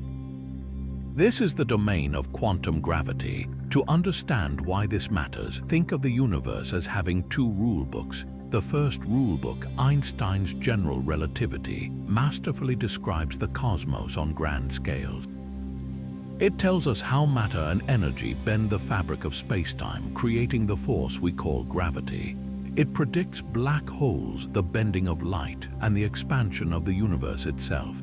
S1: This is the domain of quantum gravity. To understand why this matters, think of the universe as having two rulebooks. The first rulebook, Einstein's general relativity, masterfully describes the cosmos on grand scales. It tells us how matter and energy bend the fabric of space-time, creating the force we call gravity. It predicts black holes, the bending of light, and the expansion of the universe itself.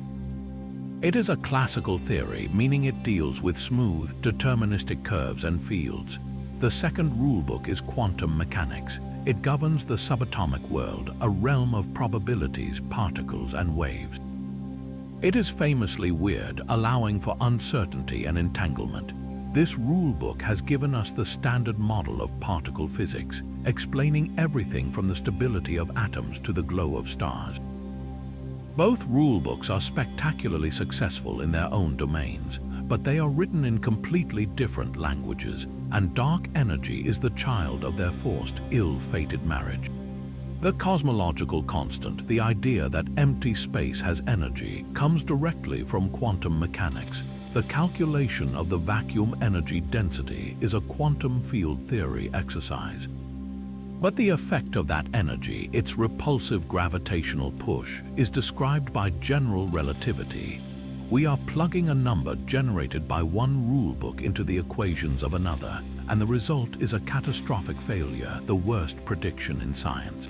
S1: It is a classical theory, meaning it deals with smooth, deterministic curves and fields. The second rulebook is quantum mechanics. It governs the subatomic world, a realm of probabilities, particles, and waves. It is famously weird, allowing for uncertainty and entanglement. This rulebook has given us the standard model of particle physics, explaining everything from the stability of atoms to the glow of stars. Both rulebooks are spectacularly successful in their own domains, but they are written in completely different languages, and dark energy is the child of their forced, ill-fated marriage. The cosmological constant, the idea that empty space has energy, comes directly from quantum mechanics. The calculation of the vacuum energy density is a quantum field theory exercise. But the effect of that energy, its repulsive gravitational push, is described by general relativity. We are plugging a number generated by one rulebook into the equations of another, and the result is a catastrophic failure, the worst prediction in science.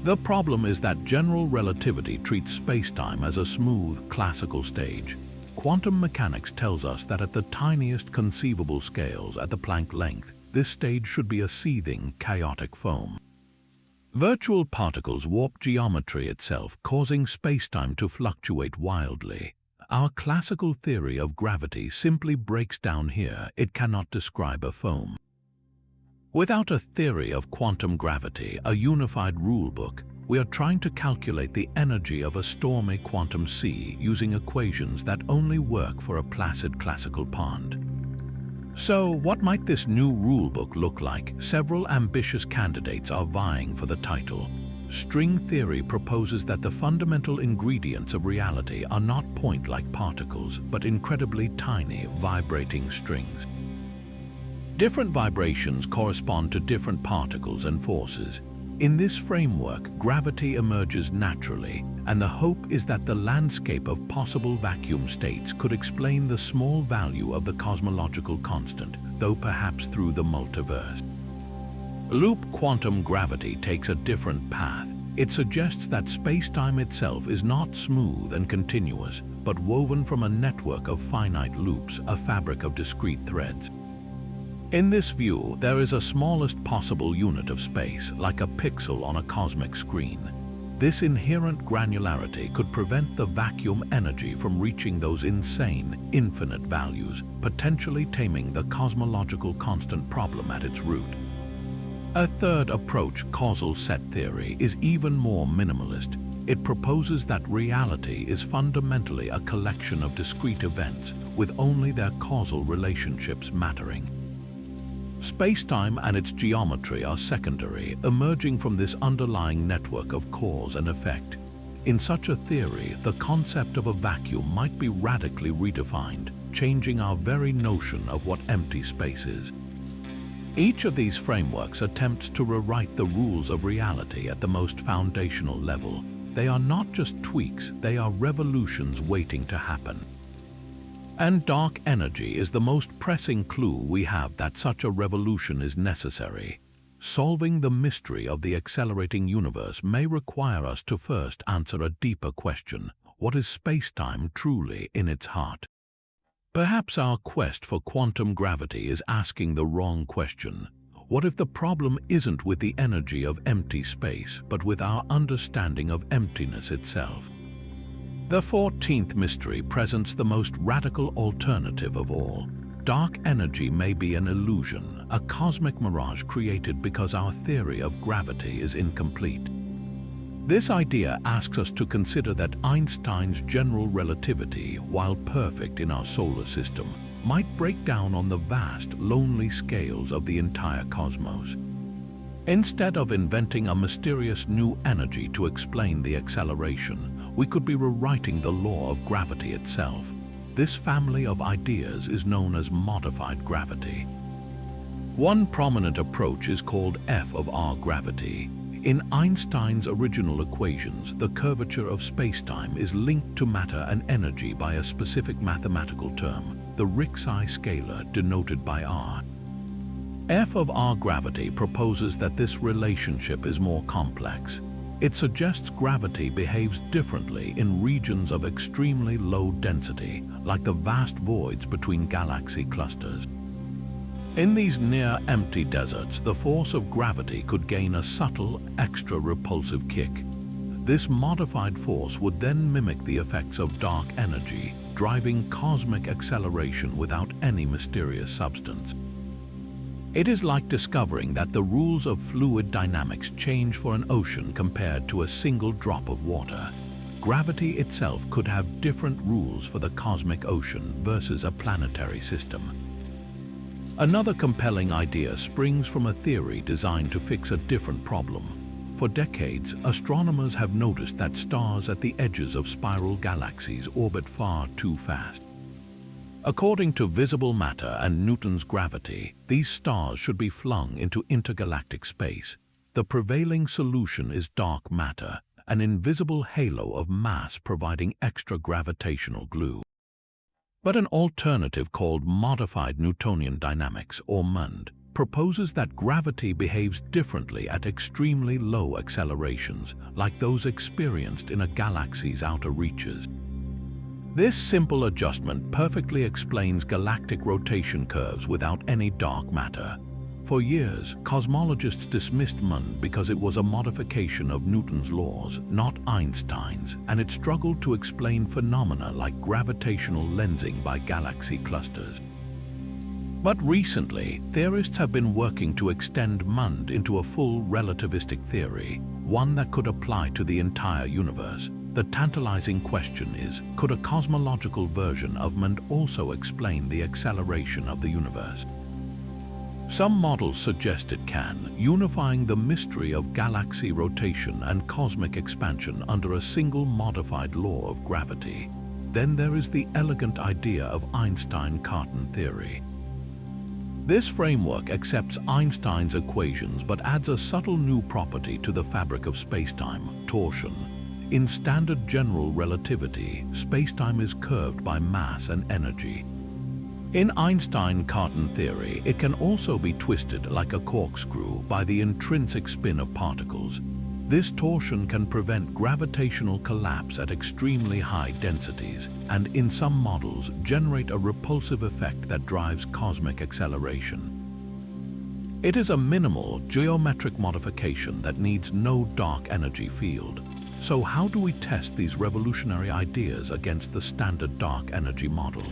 S1: The problem is that general relativity treats spacetime as a smooth, classical stage. Quantum mechanics tells us that at the tiniest conceivable scales, at the Planck length, this stage should be a seething, chaotic foam. Virtual particles warp geometry itself, causing spacetime to fluctuate wildly. Our classical theory of gravity simply breaks down here. It cannot describe a foam. Without a theory of quantum gravity, a unified rulebook, we are trying to calculate the energy of a stormy quantum sea using equations that only work for a placid classical pond. So, what might this new rulebook look like? Several ambitious candidates are vying for the title. String theory proposes that the fundamental ingredients of reality are not point-like particles, but incredibly tiny, vibrating strings. Different vibrations correspond to different particles and forces. In this framework, gravity emerges naturally, and the hope is that the landscape of possible vacuum states could explain the small value of the cosmological constant, though perhaps through the multiverse. Loop quantum gravity takes a different path. It suggests that space-time itself is not smooth and continuous, but woven from a network of finite loops, a fabric of discrete threads. In this view, there is a smallest possible unit of space, like a pixel on a cosmic screen. This inherent granularity could prevent the vacuum energy from reaching those insane, infinite values, potentially taming the cosmological constant problem at its root. A third approach, causal set theory, is even more minimalist. It proposes that reality is fundamentally a collection of discrete events, with only their causal relationships mattering. Space-time and its geometry are secondary, emerging from this underlying network of cause and effect. In such a theory, the concept of a vacuum might be radically redefined, changing our very notion of what empty space is. Each of these frameworks attempts to rewrite the rules of reality at the most foundational level. They are not just tweaks, they are revolutions waiting to happen. And dark energy is the most pressing clue we have that such a revolution is necessary. Solving the mystery of the accelerating universe may require us to first answer a deeper question: what is space-time truly in its heart? Perhaps our quest for quantum gravity is asking the wrong question. What if the problem isn't with the energy of empty space, but with our understanding of emptiness itself? The 14th mystery presents the most radical alternative of all. Dark energy may be an illusion, a cosmic mirage created because our theory of gravity is incomplete. This idea asks us to consider that Einstein's general relativity, while perfect in our solar system, might break down on the vast, lonely scales of the entire cosmos. Instead of inventing a mysterious new energy to explain the acceleration, we could be rewriting the law of gravity itself. This family of ideas is known as modified gravity. One prominent approach is called F of R gravity. In Einstein's original equations, the curvature of spacetime is linked to matter and energy by a specific mathematical term, the Ricci scalar denoted by R. F of R gravity proposes that this relationship is more complex. It suggests gravity behaves differently in regions of extremely low density, like the vast voids between galaxy clusters. In these near-empty deserts, the force of gravity could gain a subtle, extra-repulsive kick. This modified force would then mimic the effects of dark energy, driving cosmic acceleration without any mysterious substance. It is like discovering that the rules of fluid dynamics change for an ocean compared to a single drop of water. Gravity itself could have different rules for the cosmic ocean versus a planetary system. Another compelling idea springs from a theory designed to fix a different problem. For decades, astronomers have noticed that stars at the edges of spiral galaxies orbit far too fast. According to visible matter and Newton's gravity, these stars should be flung into intergalactic space. The prevailing solution is dark matter, an invisible halo of mass providing extra gravitational glue. But an alternative called modified Newtonian dynamics, or MUND, proposes that gravity behaves differently at extremely low accelerations, like those experienced in a galaxy's outer reaches. This simple adjustment perfectly explains galactic rotation curves without any dark matter. For years, cosmologists dismissed MUND because it was a modification of Newton's laws, not Einstein's, and it struggled to explain phenomena like gravitational lensing by galaxy clusters. But recently, theorists have been working to extend MUND into a full relativistic theory, one that could apply to the entire universe. The tantalizing question is, could a cosmological version of MUND also explain the acceleration of the universe? Some models suggest it can, unifying the mystery of galaxy rotation and cosmic expansion under a single modified law of gravity. Then there is the elegant idea of Einstein-Cartan theory. This framework accepts Einstein's equations but adds a subtle new property to the fabric of spacetime: torsion. In standard general relativity, spacetime is curved by mass and energy. In Einstein-Cartan theory, it can also be twisted like a corkscrew by the intrinsic spin of particles. This torsion can prevent gravitational collapse at extremely high densities, and in some models generate a repulsive effect that drives cosmic acceleration. It is a minimal geometric modification that needs no dark energy field. So how do we test these revolutionary ideas against the standard dark energy model?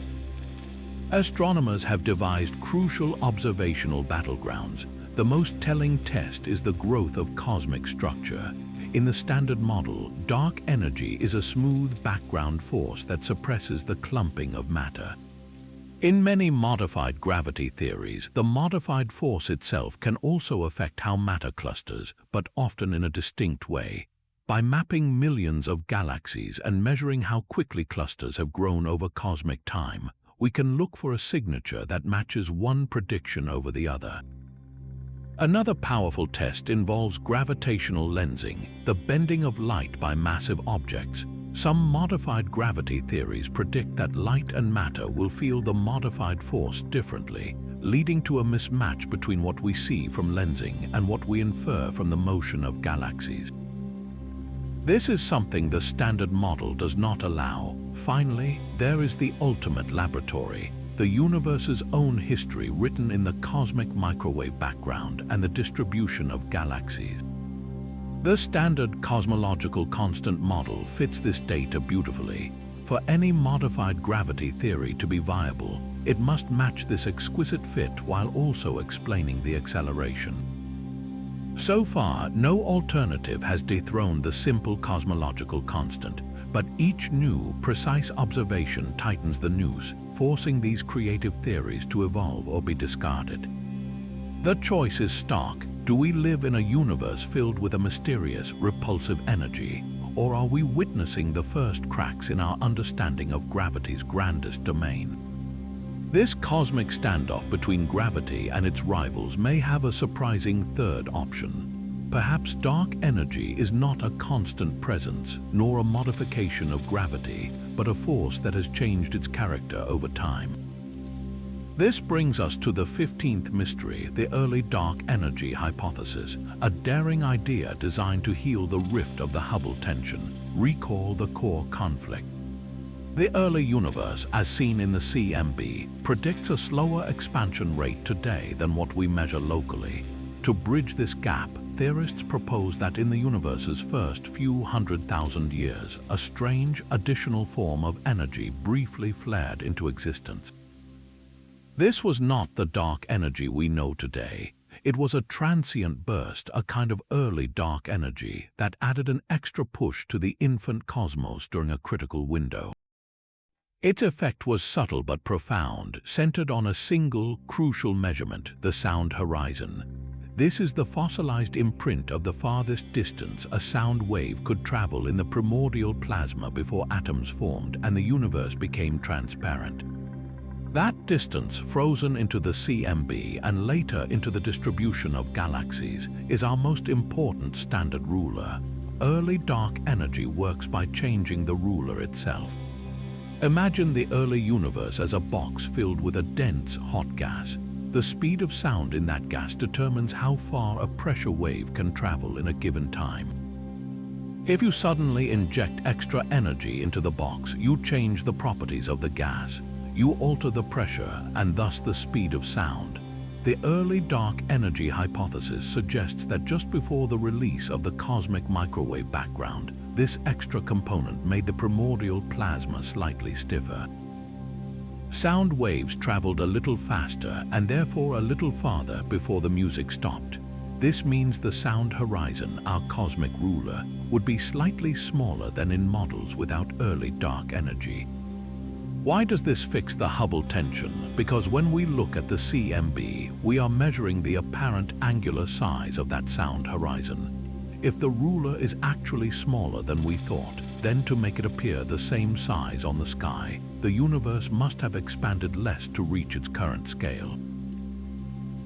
S1: Astronomers have devised crucial observational battlegrounds. The most telling test is the growth of cosmic structure. In the standard model, dark energy is a smooth background force that suppresses the clumping of matter. In many modified gravity theories, the modified force itself can also affect how matter clusters, but often in a distinct way. By mapping millions of galaxies and measuring how quickly clusters have grown over cosmic time, we can look for a signature that matches one prediction over the other. Another powerful test involves gravitational lensing, the bending of light by massive objects. Some modified gravity theories predict that light and matter will feel the modified force differently, leading to a mismatch between what we see from lensing and what we infer from the motion of galaxies. This is something the standard model does not allow. Finally, there is the ultimate laboratory, the universe's own history written in the cosmic microwave background and the distribution of galaxies. The standard cosmological constant model fits this data beautifully. For any modified gravity theory to be viable, it must match this exquisite fit while also explaining the acceleration. So far, no alternative has dethroned the simple cosmological constant, but each new, precise observation tightens the noose, forcing these creative theories to evolve or be discarded. The choice is stark. Do we live in a universe filled with a mysterious, repulsive energy, or are we witnessing the first cracks in our understanding of gravity's grandest domain? This cosmic standoff between gravity and its rivals may have a surprising third option. Perhaps dark energy is not a constant presence, nor a modification of gravity, but a force that has changed its character over time. This brings us to the 15th mystery, the early dark energy hypothesis, a daring idea designed to heal the rift of the Hubble tension, recall the core conflict. The early universe, as seen in the CMB, predicts a slower expansion rate today than what we measure locally. To bridge this gap, theorists propose that in the universe's first few 100,000 years, a strange additional form of energy briefly flared into existence. This was not the dark energy we know today. It was a transient burst, a kind of early dark energy that added an extra push to the infant cosmos during a critical window. Its effect was subtle but profound, centered on a single, crucial measurement, the sound horizon. This is the fossilized imprint of the farthest distance a sound wave could travel in the primordial plasma before atoms formed and the universe became transparent. That distance, frozen into the CMB and later into the distribution of galaxies, is our most important standard ruler. Early dark energy works by changing the ruler itself. Imagine the early universe as a box filled with a dense, hot gas. The speed of sound in that gas determines how far a pressure wave can travel in a given time. If you suddenly inject extra energy into the box, you change the properties of the gas. You alter the pressure and thus the speed of sound. The early dark energy hypothesis suggests that just before the release of the cosmic microwave background, this extra component made the primordial plasma slightly stiffer. Sound waves traveled a little faster and therefore a little farther before the music stopped. This means the sound horizon, our cosmic ruler, would be slightly smaller than in models without early dark energy. Why does this fix the Hubble tension? Because when we look at the CMB, we are measuring the apparent angular size of that sound horizon. If the ruler is actually smaller than we thought, then to make it appear the same size on the sky, the universe must have expanded less to reach its current scale.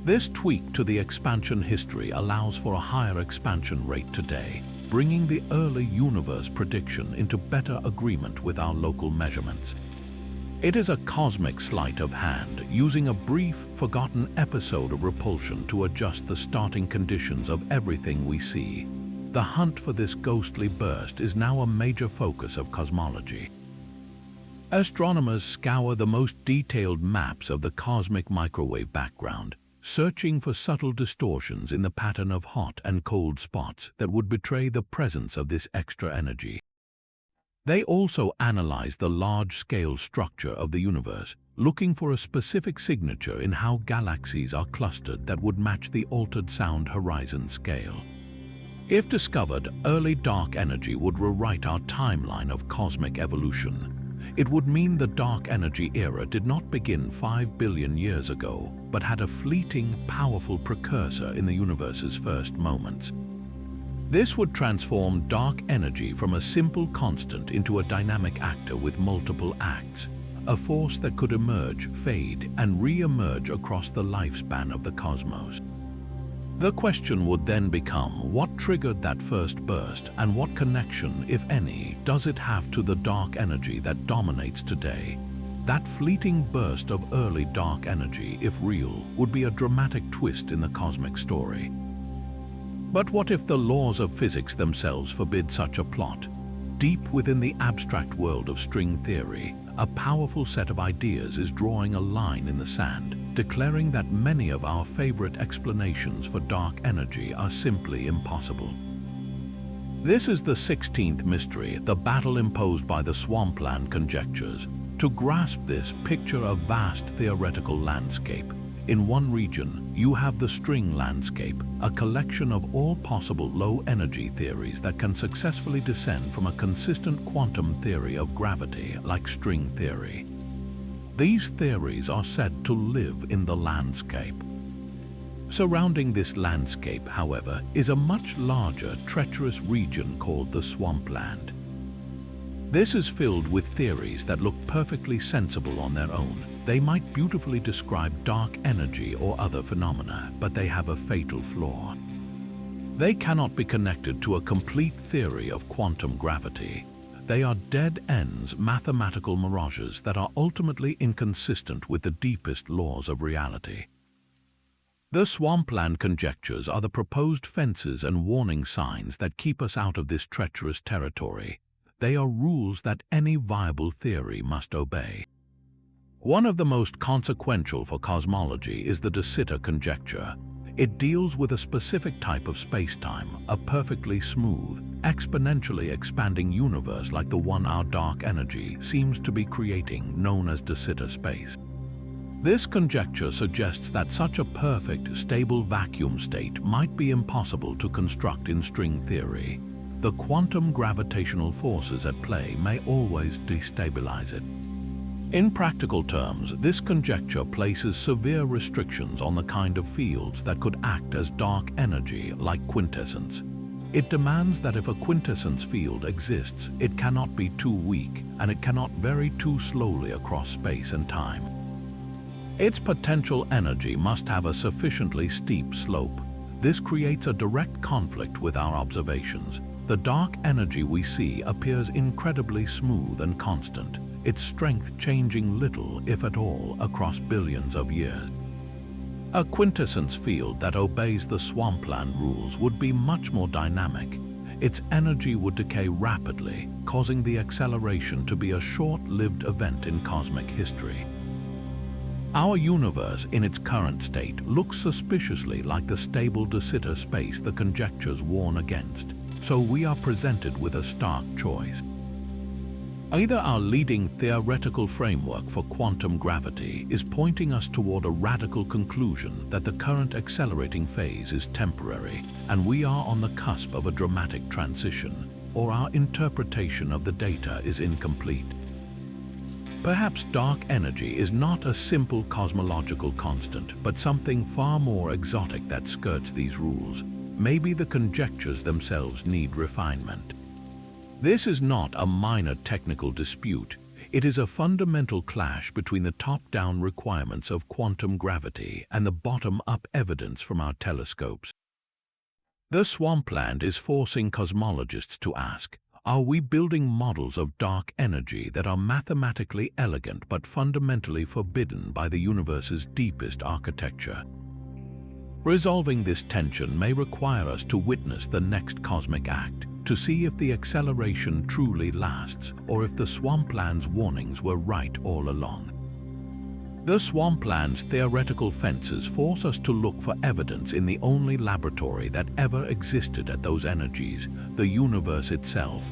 S1: This tweak to the expansion history allows for a higher expansion rate today, bringing the early universe prediction into better agreement with our local measurements. It is a cosmic sleight of hand, using a brief, forgotten episode of repulsion to adjust the starting conditions of everything we see. The hunt for this ghostly burst is now a major focus of cosmology. Astronomers scour the most detailed maps of the cosmic microwave background, searching for subtle distortions in the pattern of hot and cold spots that would betray the presence of this extra energy. They also analyze the large-scale structure of the universe, looking for a specific signature in how galaxies are clustered that would match the altered sound horizon scale. If discovered, early dark energy would rewrite our timeline of cosmic evolution. It would mean the dark energy era did not begin 5 billion years ago, but had a fleeting, powerful precursor in the universe's first moments. This would transform dark energy from a simple constant into a dynamic actor with multiple acts, a force that could emerge, fade, and re-emerge across the lifespan of the cosmos. The question would then become, what triggered that first burst, and what connection, if any, does it have to the dark energy that dominates today? That fleeting burst of early dark energy, if real, would be a dramatic twist in the cosmic story. But what if the laws of physics themselves forbid such a plot? Deep within the abstract world of string theory, a powerful set of ideas is drawing a line in the sand, declaring that many of our favorite explanations for dark energy are simply impossible. This is the 16th mystery, the battle imposed by the swampland conjectures. To grasp this, picture a vast theoretical landscape. In one region, you have the string landscape, a collection of all possible low-energy theories that can successfully descend from a consistent quantum theory of gravity like string theory. These theories are said to live in the landscape. Surrounding this landscape, however, is a much larger, treacherous region called the swampland. This is filled with theories that look perfectly sensible on their own. They might beautifully describe dark energy or other phenomena, but they have a fatal flaw. They cannot be connected to a complete theory of quantum gravity. They are dead ends, mathematical mirages that are ultimately inconsistent with the deepest laws of reality. The swampland conjectures are the proposed fences and warning signs that keep us out of this treacherous territory. They are rules that any viable theory must obey. One of the most consequential for cosmology is the de Sitter conjecture. It deals with a specific type of space-time, a perfectly smooth, exponentially expanding universe like the one our dark energy seems to be creating, known as de Sitter space. This conjecture suggests that such a perfect, stable vacuum state might be impossible to construct in string theory. The quantum gravitational forces at play may always destabilize it. In practical terms, this conjecture places severe restrictions on the kind of fields that could act as dark energy, like quintessence. It demands that if a quintessence field exists, it cannot be too weak, and it cannot vary too slowly across space and time. Its potential energy must have a sufficiently steep slope. This creates a direct conflict with our observations. The dark energy we see appears incredibly smooth and constant, its strength changing little, if at all, across billions of years. A quintessence field that obeys the swampland rules would be much more dynamic. Its energy would decay rapidly, causing the acceleration to be a short-lived event in cosmic history. Our universe, in its current state, looks suspiciously like the stable de Sitter space the conjectures warn against, so we are presented with a stark choice. Either our leading theoretical framework for quantum gravity is pointing us toward a radical conclusion that the current accelerating phase is temporary and we are on the cusp of a dramatic transition, or our interpretation of the data is incomplete. Perhaps dark energy is not a simple cosmological constant, but something far more exotic that skirts these rules. Maybe the conjectures themselves need refinement. This is not a minor technical dispute. It is a fundamental clash between the top-down requirements of quantum gravity and the bottom-up evidence from our telescopes. The swampland is forcing cosmologists to ask, are we building models of dark energy that are mathematically elegant but fundamentally forbidden by the universe's deepest architecture? Resolving this tension may require us to witness the next cosmic act, to see if the acceleration truly lasts or if the swampland's warnings were right all along. The swampland's theoretical fences force us to look for evidence in the only laboratory that ever existed at those energies, the universe itself.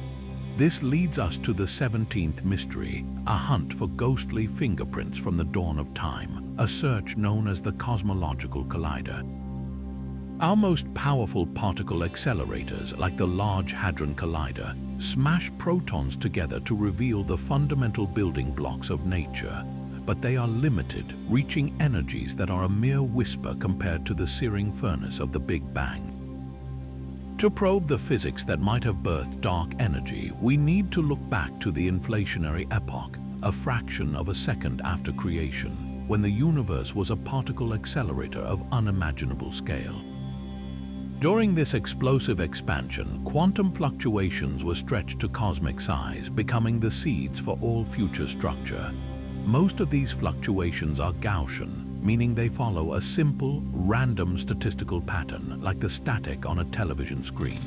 S1: This leads us to the 17th mystery, a hunt for ghostly fingerprints from the dawn of time, a search known as the cosmological collider. Our most powerful particle accelerators, like the Large Hadron Collider, smash protons together to reveal the fundamental building blocks of nature, but they are limited, reaching energies that are a mere whisper compared to the searing furnace of the Big Bang. To probe the physics that might have birthed dark energy, we need to look back to the inflationary epoch, a fraction of a second after creation, when the universe was a particle accelerator of unimaginable scale. During this explosive expansion, quantum fluctuations were stretched to cosmic size, becoming the seeds for all future structure. Most of these fluctuations are Gaussian, meaning they follow a simple, random statistical pattern, like the static on a television screen.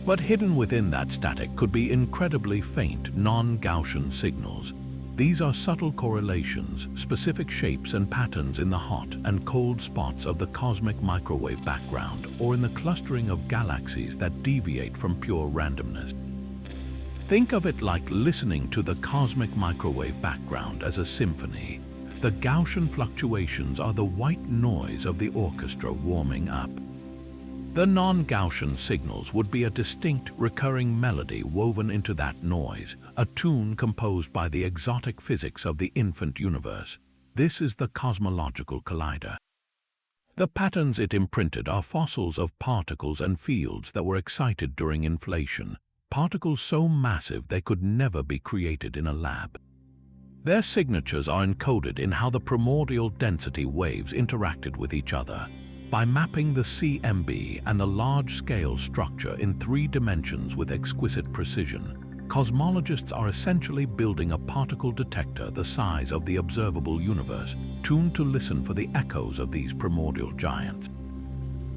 S1: But hidden within that static could be incredibly faint, non-Gaussian signals. These are subtle correlations, specific shapes and patterns in the hot and cold spots of the cosmic microwave background, or in the clustering of galaxies that deviate from pure randomness. Think of it like listening to the cosmic microwave background as a symphony. The Gaussian fluctuations are the white noise of the orchestra warming up. The non-Gaussian signals would be a distinct, recurring melody woven into that noise, a tune composed by the exotic physics of the infant universe. This is the cosmological collider. The patterns it imprinted are fossils of particles and fields that were excited during inflation, particles so massive they could never be created in a lab. Their signatures are encoded in how the primordial density waves interacted with each other. By mapping the CMB and the large-scale structure in 3 dimensions with exquisite precision, cosmologists are essentially building a particle detector the size of the observable universe, tuned to listen for the echoes of these primordial giants.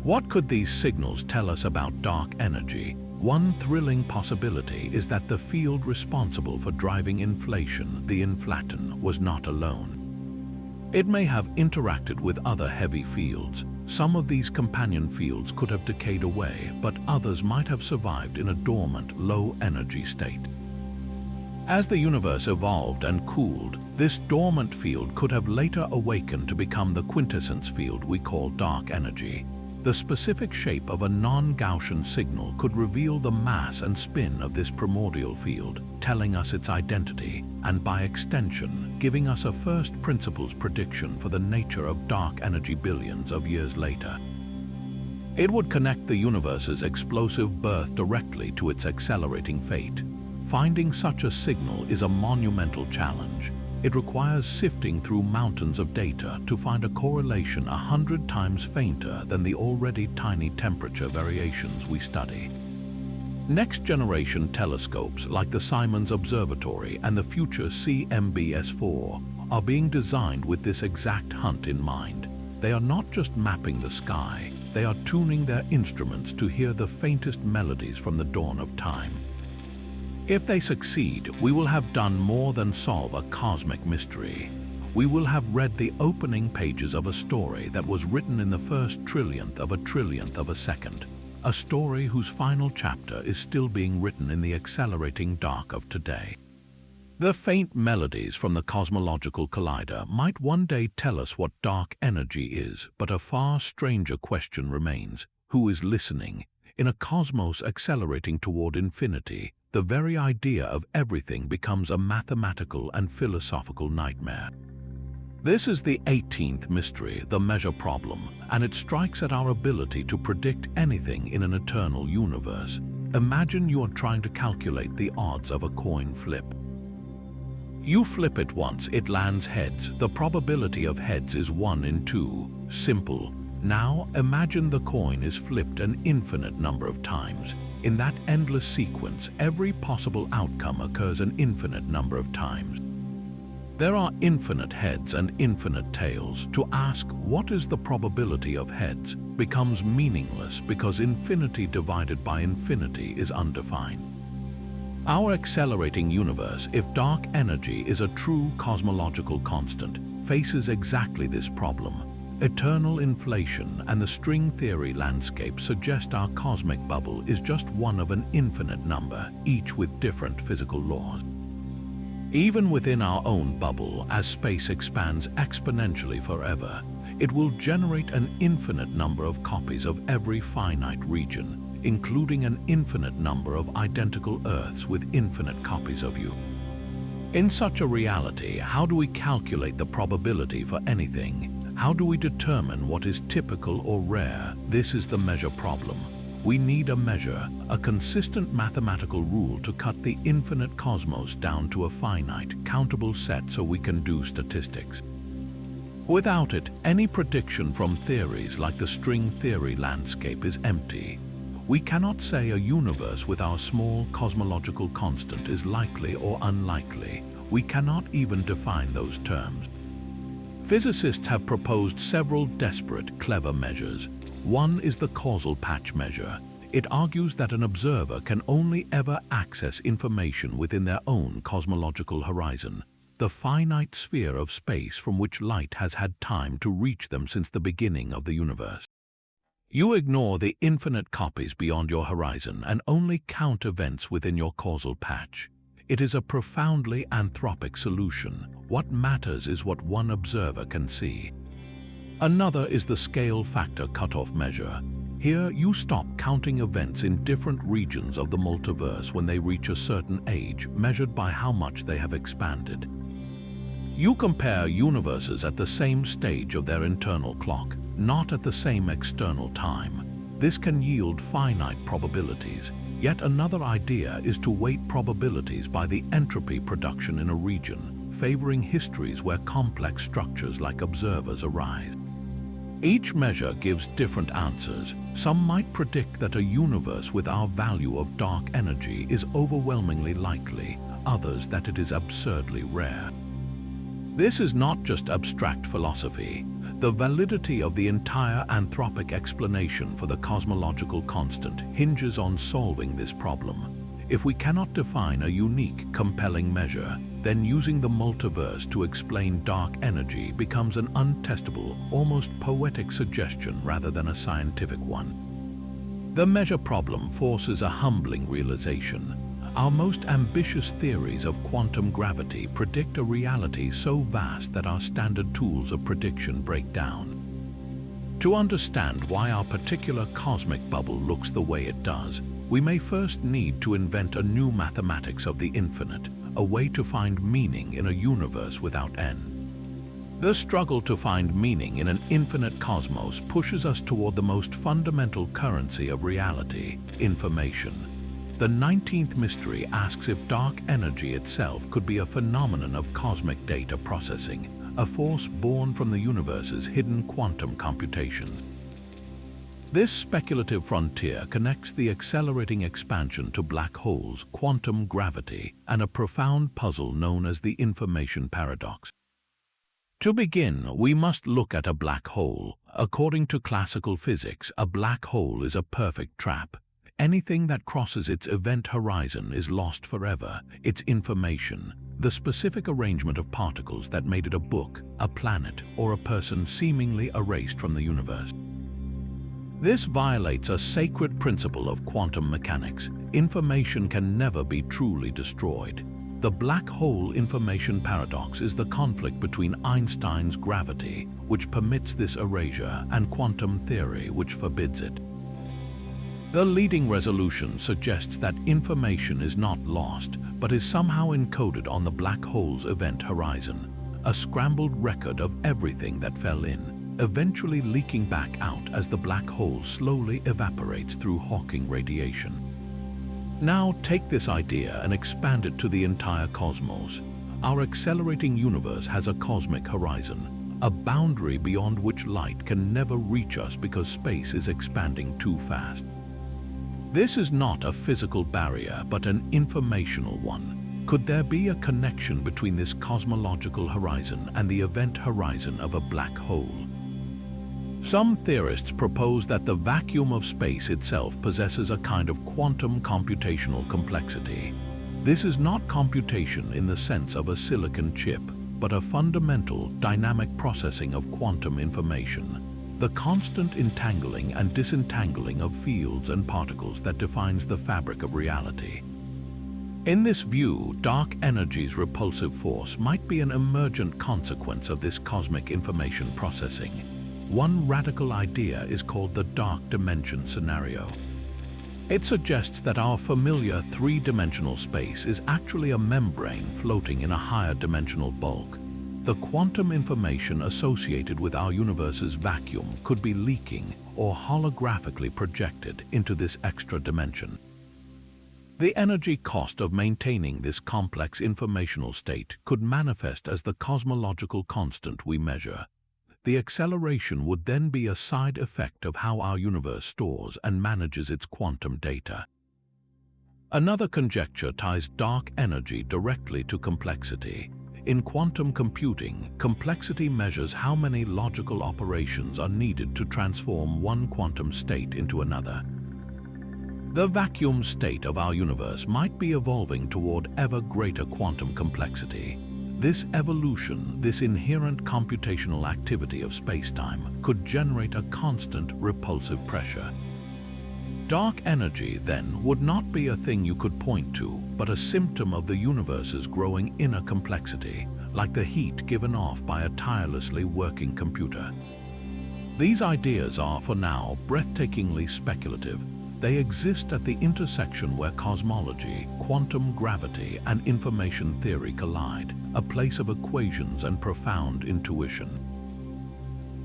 S1: What could these signals tell us about dark energy? One thrilling possibility is that the field responsible for driving inflation, the inflaton, was not alone. It may have interacted with other heavy fields. Some of these companion fields could have decayed away, but others might have survived in a dormant, low-energy state. As the universe evolved and cooled, this dormant field could have later awakened to become the quintessence field we call dark energy. The specific shape of a non-Gaussian signal could reveal the mass and spin of this primordial field, telling us its identity, and by extension, giving us a first principles prediction for the nature of dark energy billions of years later. It would connect the universe's explosive birth directly to its accelerating fate. Finding such a signal is a monumental challenge. It requires sifting through mountains of data to find a correlation 100 times fainter than the already tiny temperature variations we study. Next-generation telescopes like the Simons Observatory and the future CMB-S4 are being designed with this exact hunt in mind. They are not just mapping the sky, they are tuning their instruments to hear the faintest melodies from the dawn of time. If they succeed, we will have done more than solve a cosmic mystery. We will have read the opening pages of a story that was written in the first trillionth of a second, a story whose final chapter is still being written in the accelerating dark of today. The faint melodies from the cosmological collider might one day tell us what dark energy is, but a far stranger question remains. Who is listening? In a cosmos accelerating toward infinity, the very idea of everything becomes a mathematical and philosophical nightmare. This is the 18th mystery, the measure problem, and it strikes at our ability to predict anything in an eternal universe. Imagine you are trying to calculate the odds of a coin flip. You flip it once, it lands heads. The probability of heads is 1 in 2. Simple. Now imagine the coin is flipped an infinite number of times. In that endless sequence, every possible outcome occurs an infinite number of times. There are infinite heads and infinite tails. To ask what is the probability of heads becomes meaningless because infinity divided by infinity is undefined. Our accelerating universe, if dark energy is a true cosmological constant, faces exactly this problem. Eternal inflation and the string theory landscape suggest our cosmic bubble is just one of an infinite number, each with different physical laws. Even within our own bubble, as space expands exponentially forever, it will generate an infinite number of copies of every finite region, including an infinite number of identical Earths with infinite copies of you. In such a reality, how do we calculate the probability for anything? How do we determine what is typical or rare? This is the measure problem. We need a measure, a consistent mathematical rule to cut the infinite cosmos down to a finite, countable set so we can do statistics. Without it, any prediction from theories like the string theory landscape is empty. We cannot say a universe with our small cosmological constant is likely or unlikely. We cannot even define those terms. Physicists have proposed several desperate, clever measures. One is the causal patch measure. It argues that an observer can only ever access information within their own cosmological horizon, the finite sphere of space from which light has had time to reach them since the beginning of the universe. You ignore the infinite copies beyond your horizon and only count events within your causal patch. It is a profoundly anthropic solution. What matters is what one observer can see. Another is the scale factor cutoff measure. Here you stop counting events in different regions of the multiverse when they reach a certain age, measured by how much they have expanded. You compare universes at the same stage of their internal clock, not at the same external time. This can yield finite probabilities. Yet another idea is to weight probabilities by the entropy production in a region, favoring histories where complex structures like observers arise. Each measure gives different answers. Some might predict that a universe with our value of dark energy is overwhelmingly likely, others that it is absurdly rare. This is not just abstract philosophy. The validity of the entire anthropic explanation for the cosmological constant hinges on solving this problem. If we cannot define a unique, compelling measure, then using the multiverse to explain dark energy becomes an untestable, almost poetic suggestion rather than a scientific one. The measure problem forces a humbling realization. Our most ambitious theories of quantum gravity predict a reality so vast that our standard tools of prediction break down. To understand why our particular cosmic bubble looks the way it does, we may first need to invent a new mathematics of the infinite, a way to find meaning in a universe without end. The struggle to find meaning in an infinite cosmos pushes us toward the most fundamental currency of reality, information. The 19th mystery asks if dark energy itself could be a phenomenon of cosmic data processing, a force born from the universe's hidden quantum computations. This speculative frontier connects the accelerating expansion to black holes, quantum gravity, and a profound puzzle known as the information paradox. To begin, we must look at a black hole. According to classical physics, a black hole is a perfect trap. Anything that crosses its event horizon is lost forever. Its information, the specific arrangement of particles that made it a book, a planet, or a person, seemingly erased from the universe. This violates a sacred principle of quantum mechanics. Information can never be truly destroyed. The black hole information paradox is the conflict between Einstein's gravity, which permits this erasure, and quantum theory, which forbids it. The leading resolution suggests that information is not lost, but is somehow encoded on the black hole's event horizon, a scrambled record of everything that fell in, eventually leaking back out as the black hole slowly evaporates through Hawking radiation. Now take this idea and expand it to the entire cosmos. Our accelerating universe has a cosmic horizon, a boundary beyond which light can never reach us because space is expanding too fast. This is not a physical barrier, but an informational one. Could there be a connection between this cosmological horizon and the event horizon of a black hole? Some theorists propose that the vacuum of space itself possesses a kind of quantum computational complexity. This is not computation in the sense of a silicon chip, but a fundamental, dynamic processing of quantum information. The constant entangling and disentangling of fields and particles that defines the fabric of reality. In this view, dark energy's repulsive force might be an emergent consequence of this cosmic information processing. One radical idea is called the dark dimension scenario. It suggests that our familiar three-dimensional space is actually a membrane floating in a higher dimensional bulk. The quantum information associated with our universe's vacuum could be leaking or holographically projected into this extra dimension. The energy cost of maintaining this complex informational state could manifest as the cosmological constant we measure. The acceleration would then be a side effect of how our universe stores and manages its quantum data. Another conjecture ties dark energy directly to complexity. In quantum computing, complexity measures how many logical operations are needed to transform one quantum state into another. The vacuum state of our universe might be evolving toward ever greater quantum complexity. This evolution, this inherent computational activity of spacetime, could generate a constant repulsive pressure. Dark energy, then, would not be a thing you could point to, but a symptom of the universe's growing inner complexity, like the heat given off by a tirelessly working computer. These ideas are, for now, breathtakingly speculative. They exist at the intersection where cosmology, quantum gravity, and information theory collide, a place of equations and profound intuition.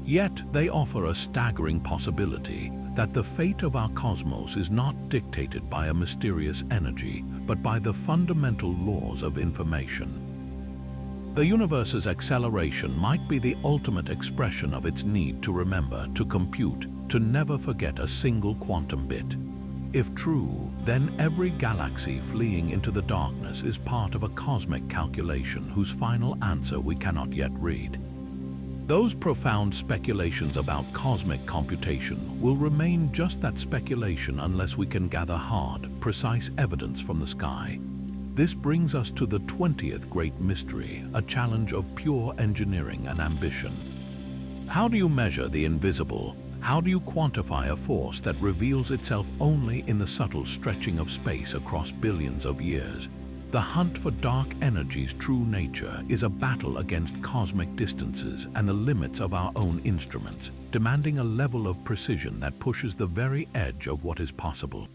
S1: Yet they offer a staggering possibility that the fate of our cosmos is not dictated by a mysterious energy, but by the fundamental laws of information. The universe's acceleration might be the ultimate expression of its need to remember, to compute, to never forget a single quantum bit. If true, then every galaxy fleeing into the darkness is part of a cosmic calculation whose final answer we cannot yet read. Those profound speculations about cosmic computation will remain just that speculation unless we can gather hard, precise evidence from the sky. This brings us to the 20th great mystery, a challenge of pure engineering and ambition. How do you measure the invisible? How do you quantify a force that reveals itself only in the subtle stretching of space across billions of years? The hunt for dark energy's true nature is a battle against cosmic distances and the limits of our own instruments, demanding a level of precision that pushes the very edge of what is possible.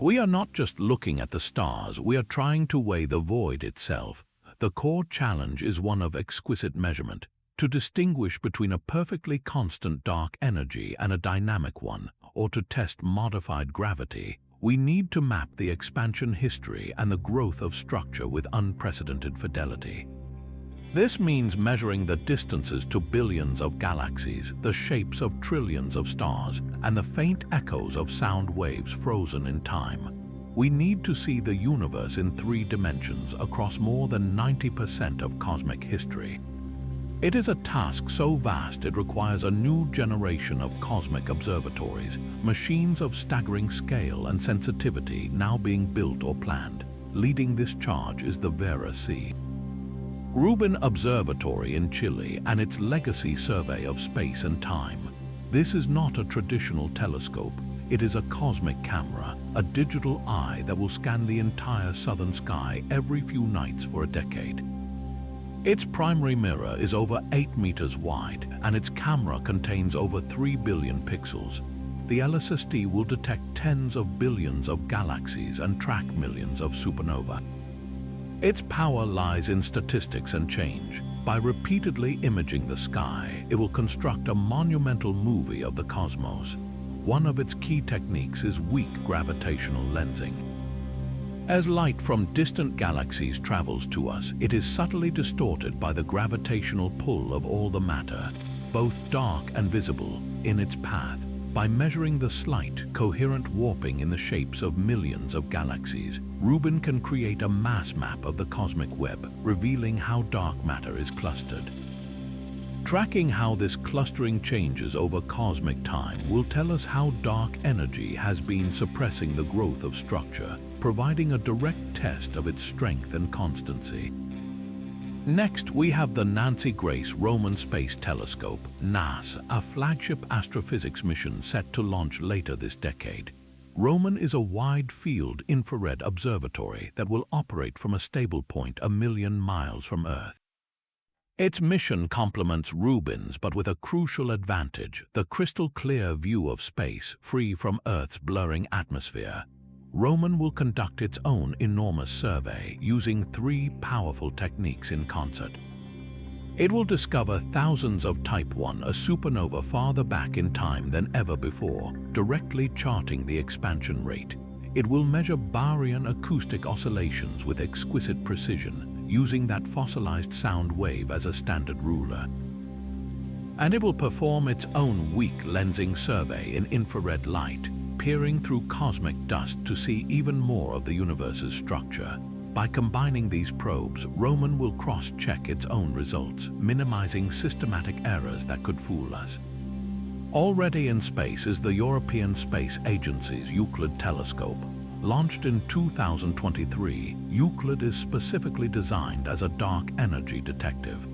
S1: We are not just looking at the stars, we are trying to weigh the void itself. The core challenge is one of exquisite measurement, to distinguish between a perfectly constant dark energy and a dynamic one, or to test modified gravity. We need to map the expansion history and the growth of structure with unprecedented fidelity. This means measuring the distances to billions of galaxies, the shapes of trillions of stars, and the faint echoes of sound waves frozen in time. We need to see the universe in 3 dimensions across more than 90% of cosmic history. It is a task so vast it requires a new generation of cosmic observatories, machines of staggering scale and sensitivity now being built or planned. Leading this charge is the Vera C. Rubin Observatory in Chile and its legacy survey of space and time. This is not a traditional telescope. It is a cosmic camera, a digital eye that will scan the entire southern sky every few nights for a decade. Its primary mirror is over 8 meters wide, and its camera contains over 3 billion pixels. The LSSD will detect tens of billions of galaxies and track millions of supernovae. Its power lies in statistics and change. By repeatedly imaging the sky, it will construct a monumental movie of the cosmos. One of its key techniques is weak gravitational lensing. As light from distant galaxies travels to us, it is subtly distorted by the gravitational pull of all the matter, both dark and visible, in its path. By measuring the slight, coherent warping in the shapes of millions of galaxies, Rubin can create a mass map of the cosmic web, revealing how dark matter is clustered. Tracking how this clustering changes over cosmic time will tell us how dark energy has been suppressing the growth of structure, providing a direct test of its strength and constancy. Next, we have the Nancy Grace Roman Space Telescope, NAS, a flagship astrophysics mission set to launch later this decade. Roman is a wide-field infrared observatory that will operate from a stable point 1 million miles from Earth. Its mission complements Rubin's, but with a crucial advantage: the crystal-clear view of space, free from Earth's blurring atmosphere. Roman will conduct its own enormous survey using 3 powerful techniques in concert. It will discover thousands of Type 1, a supernova farther back in time than ever before, directly charting the expansion rate. It will measure baryon acoustic oscillations with exquisite precision, using that fossilized sound wave as a standard ruler. And it will perform its own weak lensing survey in infrared light, peering through cosmic dust to see even more of the universe's structure. By combining these probes, Roman will cross-check its own results, minimizing systematic errors that could fool us. Already in space is the European Space Agency's Euclid telescope. Launched in 2023, Euclid is specifically designed as a dark energy detective.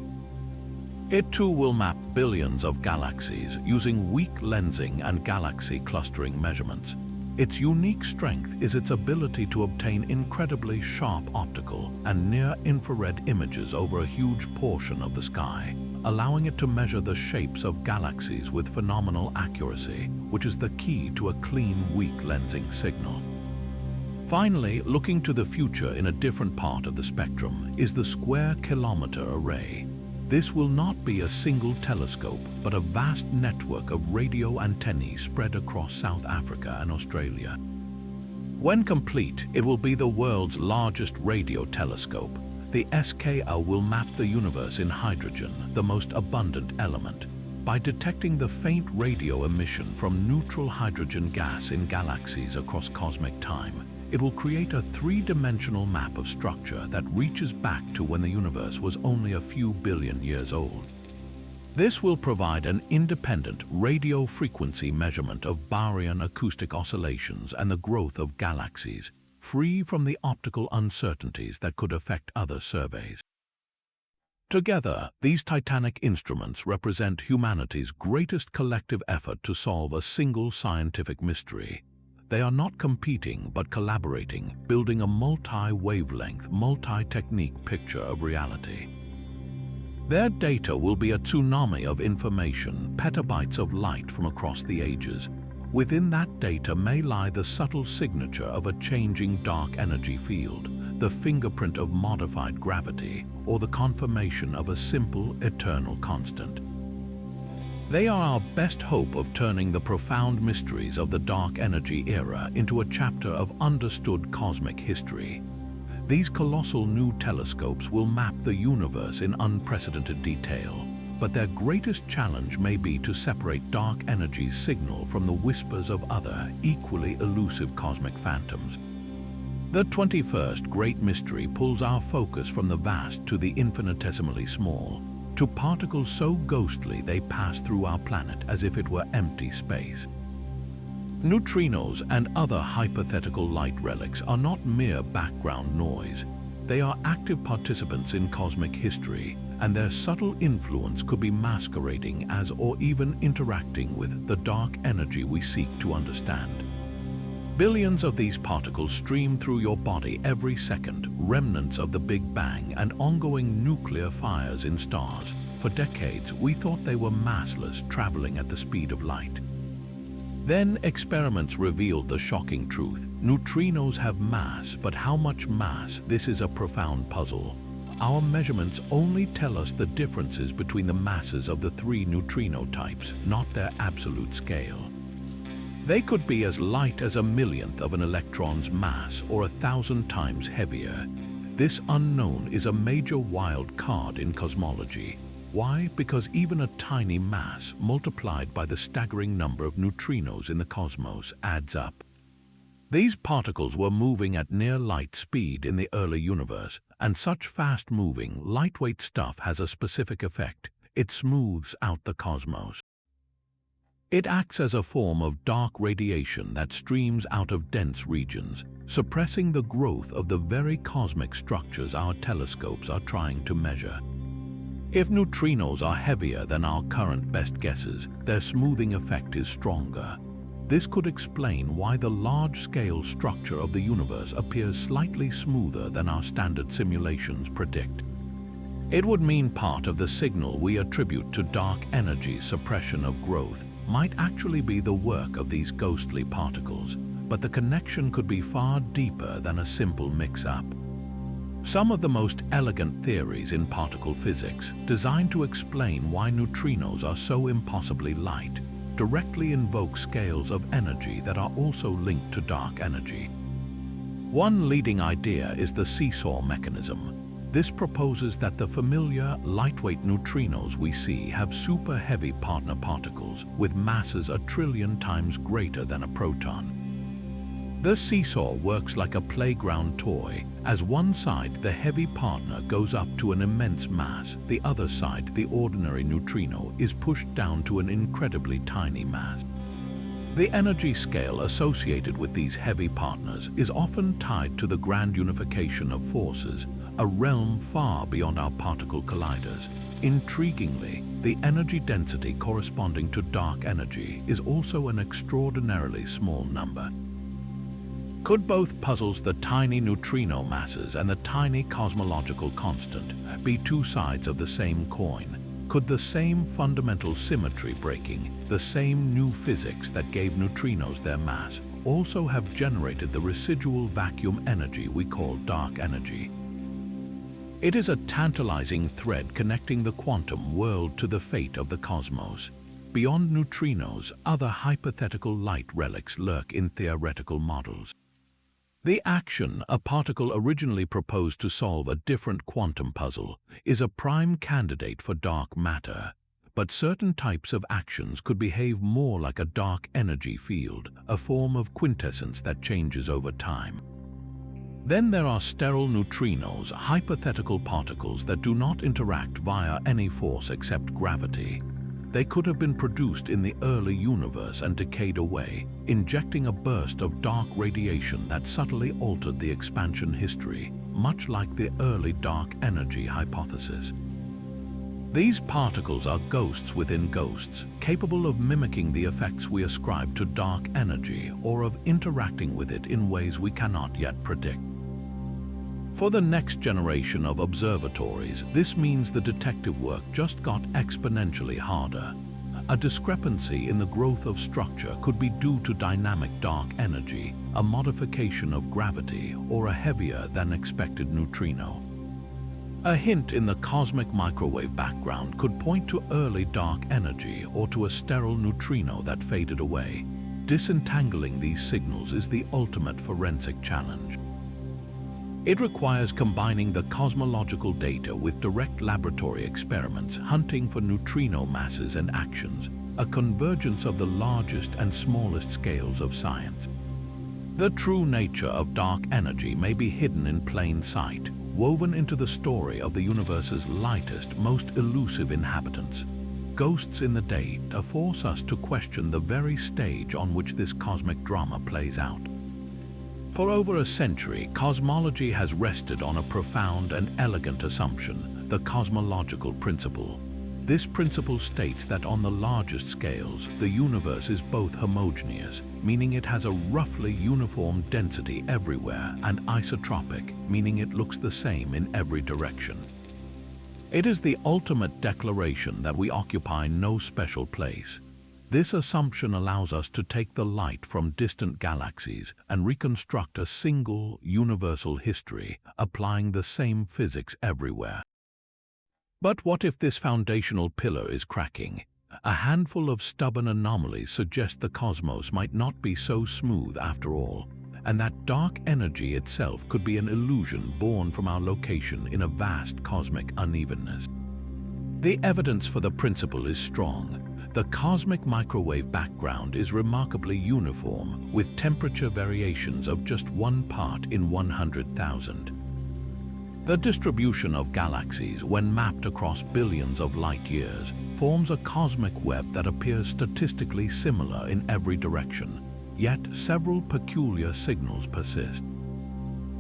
S1: It too will map billions of galaxies using weak lensing and galaxy clustering measurements. Its unique strength is its ability to obtain incredibly sharp optical and near-infrared images over a huge portion of the sky, allowing it to measure the shapes of galaxies with phenomenal accuracy, which is the key to a clean, weak lensing signal. Finally, looking to the future in a different part of the spectrum is the Square Kilometre Array. This will not be a single telescope, but a vast network of radio antennae spread across South Africa and Australia. When complete, it will be the world's largest radio telescope. The SKA will map the universe in hydrogen, the most abundant element. By detecting the faint radio emission from neutral hydrogen gas in galaxies across cosmic time, it will create a 3-dimensional map of structure that reaches back to when the universe was only a few billion years old. This will provide an independent radio frequency measurement of baryon acoustic oscillations and the growth of galaxies, free from the optical uncertainties that could affect other surveys. Together, these titanic instruments represent humanity's greatest collective effort to solve a single scientific mystery. They are not competing but collaborating, building a multi-wavelength, multi-technique picture of reality. Their data will be a tsunami of information, petabytes of light from across the ages. Within that data may lie the subtle signature of a changing dark energy field, the fingerprint of modified gravity, or the confirmation of a simple, eternal constant. They are our best hope of turning the profound mysteries of the dark energy era into a chapter of understood cosmic history. These colossal new telescopes will map the universe in unprecedented detail, but their greatest challenge may be to separate dark energy's signal from the whispers of other, equally elusive cosmic phantoms. The 21st Great Mystery pulls our focus from the vast to the infinitesimally small, to particles so ghostly they pass through our planet as if it were empty space. Neutrinos and other hypothetical light relics are not mere background noise. They are active participants in cosmic history, and their subtle influence could be masquerading as or even interacting with the dark energy we seek to understand. Billions of these particles stream through your body every second, remnants of the Big Bang and ongoing nuclear fires in stars. For decades, we thought they were massless, traveling at the speed of light. Then experiments revealed the shocking truth. Neutrinos have mass, but how much mass? This is a profound puzzle. Our measurements only tell us the differences between the masses of the three neutrino types, not their absolute scale. They could be as light as a millionth of an electron's mass or 1,000 times heavier. This unknown is a major wild card in cosmology. Why? Because even a tiny mass multiplied by the staggering number of neutrinos in the cosmos adds up. These particles were moving at near light speed in the early universe, and such fast-moving, lightweight stuff has a specific effect. It smooths out the cosmos. It acts as a form of dark radiation that streams out of dense regions, suppressing the growth of the very cosmic structures our telescopes are trying to measure. If neutrinos are heavier than our current best guesses, their smoothing effect is stronger. This could explain why the large-scale structure of the universe appears slightly smoother than our standard simulations predict. It would mean part of the signal we attribute to dark energy suppression of growth might actually be the work of these ghostly particles, but the connection could be far deeper than a simple mix-up. Some of the most elegant theories in particle physics, designed to explain why neutrinos are so impossibly light, directly invoke scales of energy that are also linked to dark energy. One leading idea is the seesaw mechanism. This proposes that the familiar, lightweight neutrinos we see have super-heavy partner particles with masses 1 trillion times greater than a proton. The seesaw works like a playground toy. As one side, the heavy partner, goes up to an immense mass, the other side, the ordinary neutrino, is pushed down to an incredibly tiny mass. The energy scale associated with these heavy partners is often tied to the grand unification of forces, a realm far beyond our particle colliders. Intriguingly, the energy density corresponding to dark energy is also an extraordinarily small number. Could both puzzles, the tiny neutrino masses and the tiny cosmological constant, be two sides of the same coin? Could the same fundamental symmetry breaking, the same new physics that gave neutrinos their mass, also have generated the residual vacuum energy we call dark energy? It is a tantalizing thread connecting the quantum world to the fate of the cosmos. Beyond neutrinos, other hypothetical light relics lurk in theoretical models. The action, a particle originally proposed to solve a different quantum puzzle, is a prime candidate for dark matter. But certain types of actions could behave more like a dark energy field, a form of quintessence that changes over time. Then there are sterile neutrinos, hypothetical particles that do not interact via any force except gravity. They could have been produced in the early universe and decayed away, injecting a burst of dark radiation that subtly altered the expansion history, much like the early dark energy hypothesis. These particles are ghosts within ghosts, capable of mimicking the effects we ascribe to dark energy or of interacting with it in ways we cannot yet predict. For the next generation of observatories, this means the detective work just got exponentially harder. A discrepancy in the growth of structure could be due to dynamic dark energy, a modification of gravity, or a heavier than expected neutrino. A hint in the cosmic microwave background could point to early dark energy or to a sterile neutrino that faded away. Disentangling these signals is the ultimate forensic challenge. It requires combining the cosmological data with direct laboratory experiments, hunting for neutrino masses and actions, a convergence of the largest and smallest scales of science. The true nature of dark energy may be hidden in plain sight, woven into the story of the universe's lightest, most elusive inhabitants. Ghosts in the data force us to question the very stage on which this cosmic drama plays out. For over a century, cosmology has rested on a profound and elegant assumption, the cosmological principle. This principle states that on the largest scales, the universe is both homogeneous, meaning it has a roughly uniform density everywhere, and isotropic, meaning it looks the same in every direction. It is the ultimate declaration that we occupy no special place. This assumption allows us to take the light from distant galaxies and reconstruct a single, universal history, applying the same physics everywhere. But what if this foundational pillar is cracking? A handful of stubborn anomalies suggest the cosmos might not be so smooth after all, and that dark energy itself could be an illusion born from our location in a vast cosmic unevenness. The evidence for the principle is strong. The cosmic microwave background is remarkably uniform, with temperature variations of just 1 part in 100,000. The distribution of galaxies, when mapped across billions of light years, forms a cosmic web that appears statistically similar in every direction, yet several peculiar signals persist.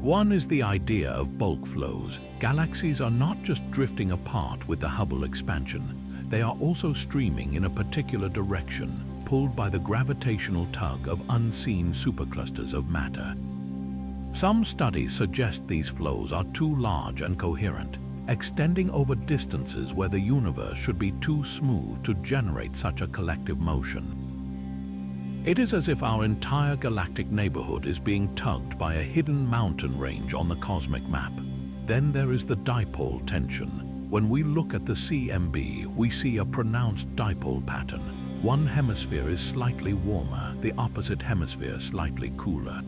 S1: One is the idea of bulk flows. Galaxies are not just drifting apart with the Hubble expansion, they are also streaming in a particular direction, pulled by the gravitational tug of unseen superclusters of matter. Some studies suggest these flows are too large and coherent, extending over distances where the universe should be too smooth to generate such a collective motion. It is as if our entire galactic neighborhood is being tugged by a hidden mountain range on the cosmic map. Then there is the dipole tension. When we look at the CMB, we see a pronounced dipole pattern. One hemisphere is slightly warmer, the opposite hemisphere slightly cooler.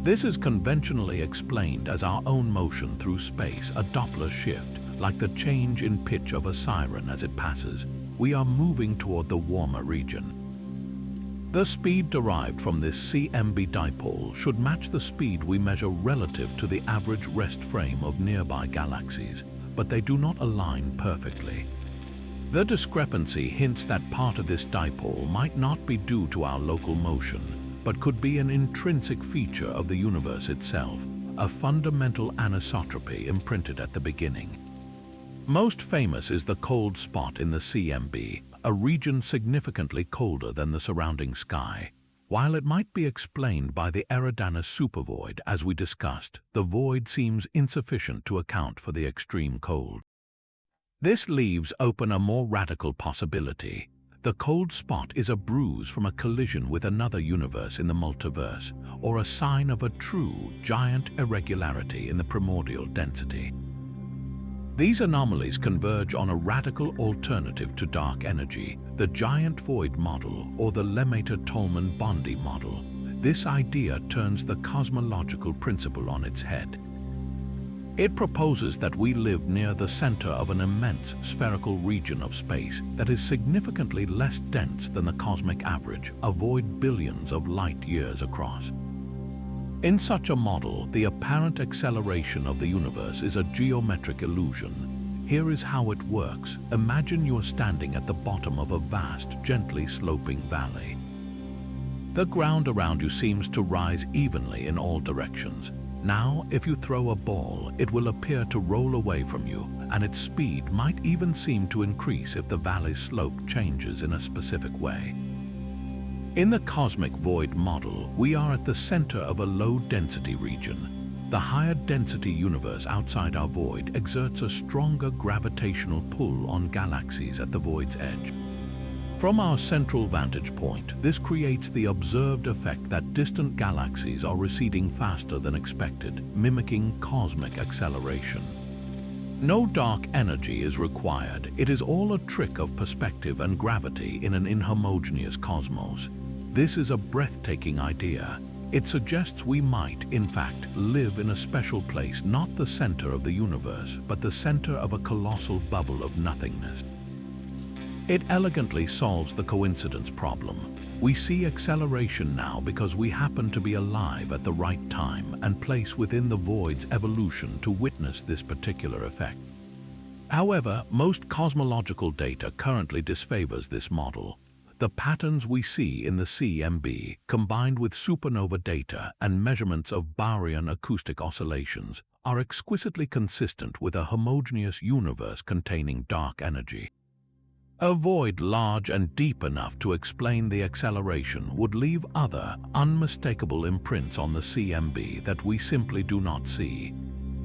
S1: This is conventionally explained as our own motion through space, a Doppler shift, like the change in pitch of a siren as it passes. We are moving toward the warmer region. The speed derived from this CMB dipole should match the speed we measure relative to the average rest frame of nearby galaxies, but they do not align perfectly. The discrepancy hints that part of this dipole might not be due to our local motion, but could be an intrinsic feature of the universe itself, a fundamental anisotropy imprinted at the beginning. Most famous is the cold spot in the CMB, a region significantly colder than the surrounding sky. While it might be explained by the Eridanus supervoid, as we discussed, the void seems insufficient to account for the extreme cold. This leaves open a more radical possibility. The cold spot is a bruise from a collision with another universe in the multiverse, or a sign of a true, giant irregularity in the primordial density. These anomalies converge on a radical alternative to dark energy, the giant void model or the Lemaitre-Tolman-Bondi model. This idea turns the cosmological principle on its head. It proposes that we live near the center of an immense spherical region of space that is significantly less dense than the cosmic average, a void billions of light years across. In such a model, the apparent acceleration of the universe is a geometric illusion. Here is how it works. Imagine you are standing at the bottom of a vast, gently sloping valley. The ground around you seems to rise evenly in all directions. Now, if you throw a ball, it will appear to roll away from you, and its speed might even seem to increase if the valley's slope changes in a specific way. In the cosmic void model, we are at the center of a low-density region. The higher density universe outside our void exerts a stronger gravitational pull on galaxies at the void's edge. From our central vantage point, this creates the observed effect that distant galaxies are receding faster than expected, mimicking cosmic acceleration. No dark energy is required. It is all a trick of perspective and gravity in an inhomogeneous cosmos. This is a breathtaking idea. It suggests we might, in fact, live in a special place, not the center of the universe, but the center of a colossal bubble of nothingness. It elegantly solves the coincidence problem. We see acceleration now because we happen to be alive at the right time and place within the void's evolution to witness this particular effect. However, most cosmological data currently disfavors this model. The patterns we see in the CMB, combined with supernova data and measurements of baryon acoustic oscillations, are exquisitely consistent with a homogeneous universe containing dark energy. A void large and deep enough to explain the acceleration would leave other, unmistakable imprints on the CMB that we simply do not see.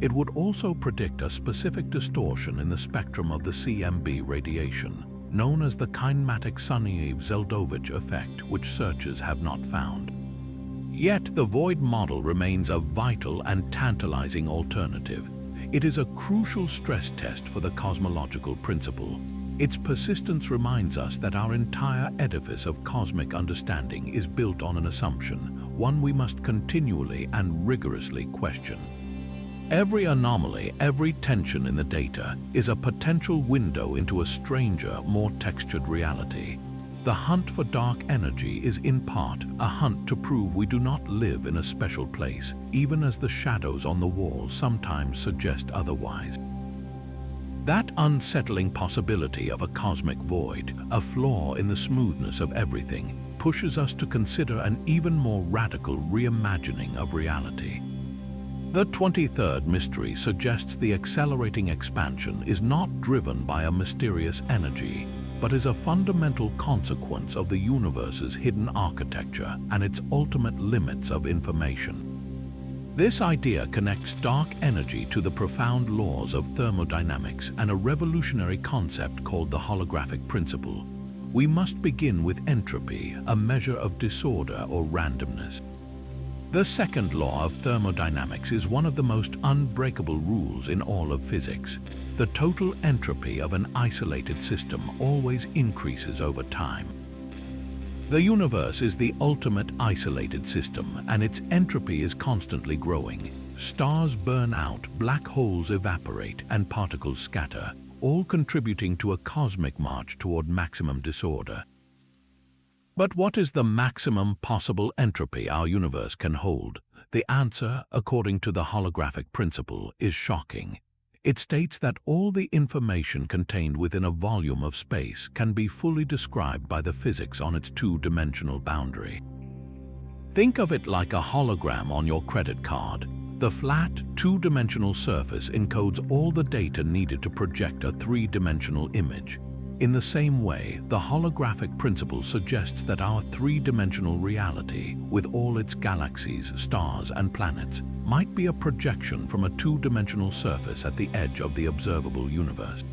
S1: It would also predict a specific distortion in the spectrum of the CMB radiation, known as the kinematic Sunyaev-Zeldovich effect, which searchers have not found. Yet the void model remains a vital and tantalizing alternative. It is a crucial stress test for the cosmological principle. Its persistence reminds us that our entire edifice of cosmic understanding is built on an assumption, one we must continually and rigorously question. Every anomaly, every tension in the data is a potential window into a stranger, more textured reality. The hunt for dark energy is in part a hunt to prove we do not live in a special place, even as the shadows on the wall sometimes suggest otherwise. That unsettling possibility of a cosmic void, a flaw in the smoothness of everything, pushes us to consider an even more radical reimagining of reality. The 23rd mystery suggests the accelerating expansion is not driven by a mysterious energy, but is a fundamental consequence of the universe's hidden architecture and its ultimate limits of information. This idea connects dark energy to the profound laws of thermodynamics and a revolutionary concept called the holographic principle. We must begin with entropy, a measure of disorder or randomness. The second law of thermodynamics is one of the most unbreakable rules in all of physics. The total entropy of an isolated system always increases over time. The universe is the ultimate isolated system, and its entropy is constantly growing. Stars burn out, black holes evaporate, and particles scatter, all contributing to a cosmic march toward maximum disorder. But what is the maximum possible entropy our universe can hold? The answer, according to the holographic principle, is shocking. It states that all the information contained within a volume of space can be fully described by the physics on its two-dimensional boundary. Think of it like a hologram on your credit card. The flat, two-dimensional surface encodes all the data needed to project a three-dimensional image. In the same way, the holographic principle suggests that our three-dimensional reality, with all its galaxies, stars, and planets, might be a projection from a two-dimensional surface at the edge of the observable universe.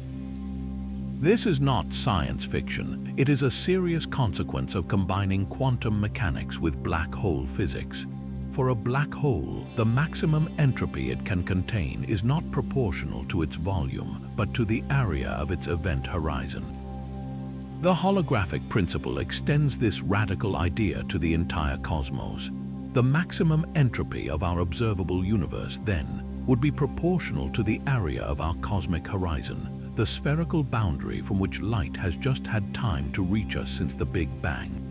S1: This is not science fiction. It is a serious consequence of combining quantum mechanics with black hole physics. For a black hole, the maximum entropy it can contain is not proportional to its volume, but to the area of its event horizon. The holographic principle extends this radical idea to the entire cosmos. The maximum entropy of our observable universe, then, would be proportional to the area of our cosmic horizon, the spherical boundary from which light has just had time to reach us since the Big Bang.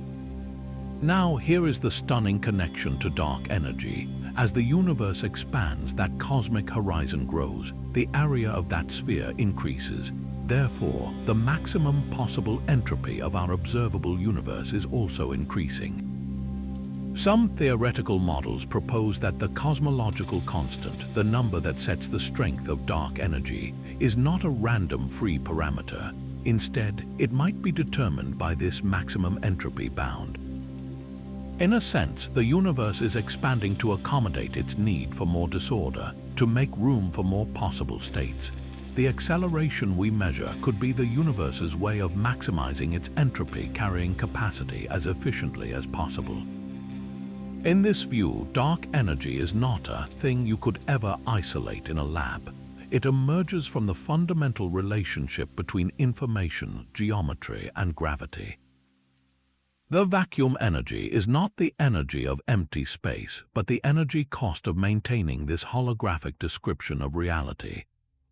S1: Now, here is the stunning connection to dark energy. As the universe expands, that cosmic horizon grows, the area of that sphere increases. Therefore, the maximum possible entropy of our observable universe is also increasing. Some theoretical models propose that the cosmological constant, the number that sets the strength of dark energy, is not a random free parameter. Instead, it might be determined by this maximum entropy bound. In a sense, the universe is expanding to accommodate its need for more disorder, to make room for more possible states. The acceleration we measure could be the universe's way of maximizing its entropy carrying capacity as efficiently as possible. In this view, dark energy is not a thing you could ever isolate in a lab. It emerges from the fundamental relationship between information, geometry, and gravity. The vacuum energy is not the energy of empty space, but the energy cost of maintaining this holographic description of reality.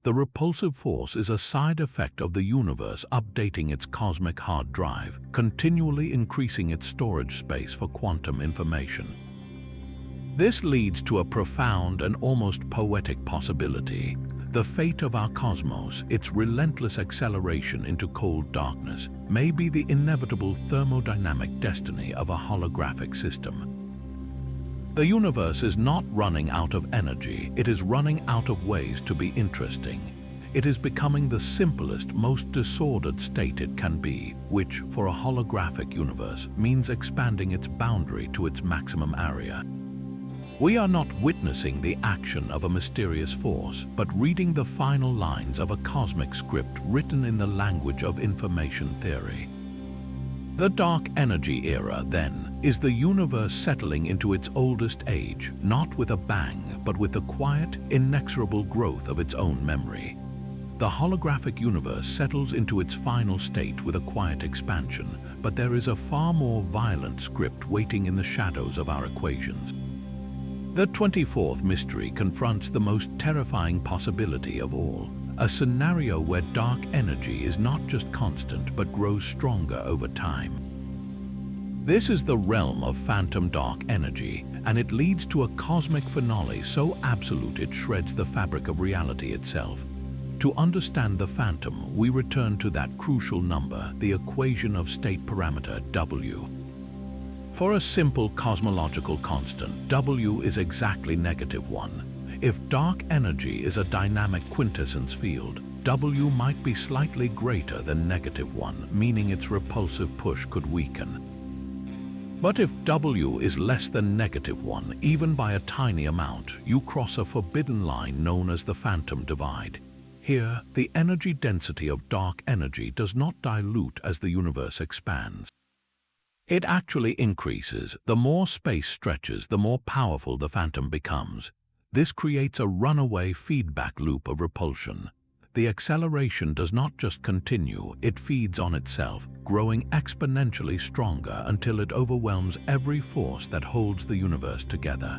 S1: The repulsive force is a side effect of the universe updating its cosmic hard drive, continually increasing its storage space for quantum information. This leads to a profound and almost poetic possibility. The fate of our cosmos, its relentless acceleration into cold darkness, may be the inevitable thermodynamic destiny of a holographic system. The universe is not running out of energy, it is running out of ways to be interesting. It is becoming the simplest, most disordered state it can be, which, for a holographic universe, means expanding its boundary to its maximum area. We are not witnessing the action of a mysterious force, but reading the final lines of a cosmic script written in the language of information theory. The dark energy era, then, is the universe settling into its oldest age, not with a bang, but with the quiet, inexorable growth of its own memory. The holographic universe settles into its final state with a quiet expansion, but there is a far more violent script waiting in the shadows of our equations. The 24th mystery confronts the most terrifying possibility of all, a scenario where dark energy is not just constant but grows stronger over time. This is the realm of phantom dark energy, and it leads to a cosmic finale so absolute it shreds the fabric of reality itself. To understand the phantom, we return to that crucial number, the equation of state parameter W. For a simple cosmological constant, W is exactly -1. If dark energy is a dynamic quintessence field, W might be slightly greater than -1, meaning its repulsive push could weaken. But if W is less than -1, even by a tiny amount, you cross a forbidden line known as the phantom divide. Here, the energy density of dark energy does not dilute as the universe expands. It actually increases. The more space stretches, the more powerful the phantom becomes. This creates a runaway feedback loop of repulsion. The acceleration does not just continue, it feeds on itself, growing exponentially stronger until it overwhelms every force that holds the universe together.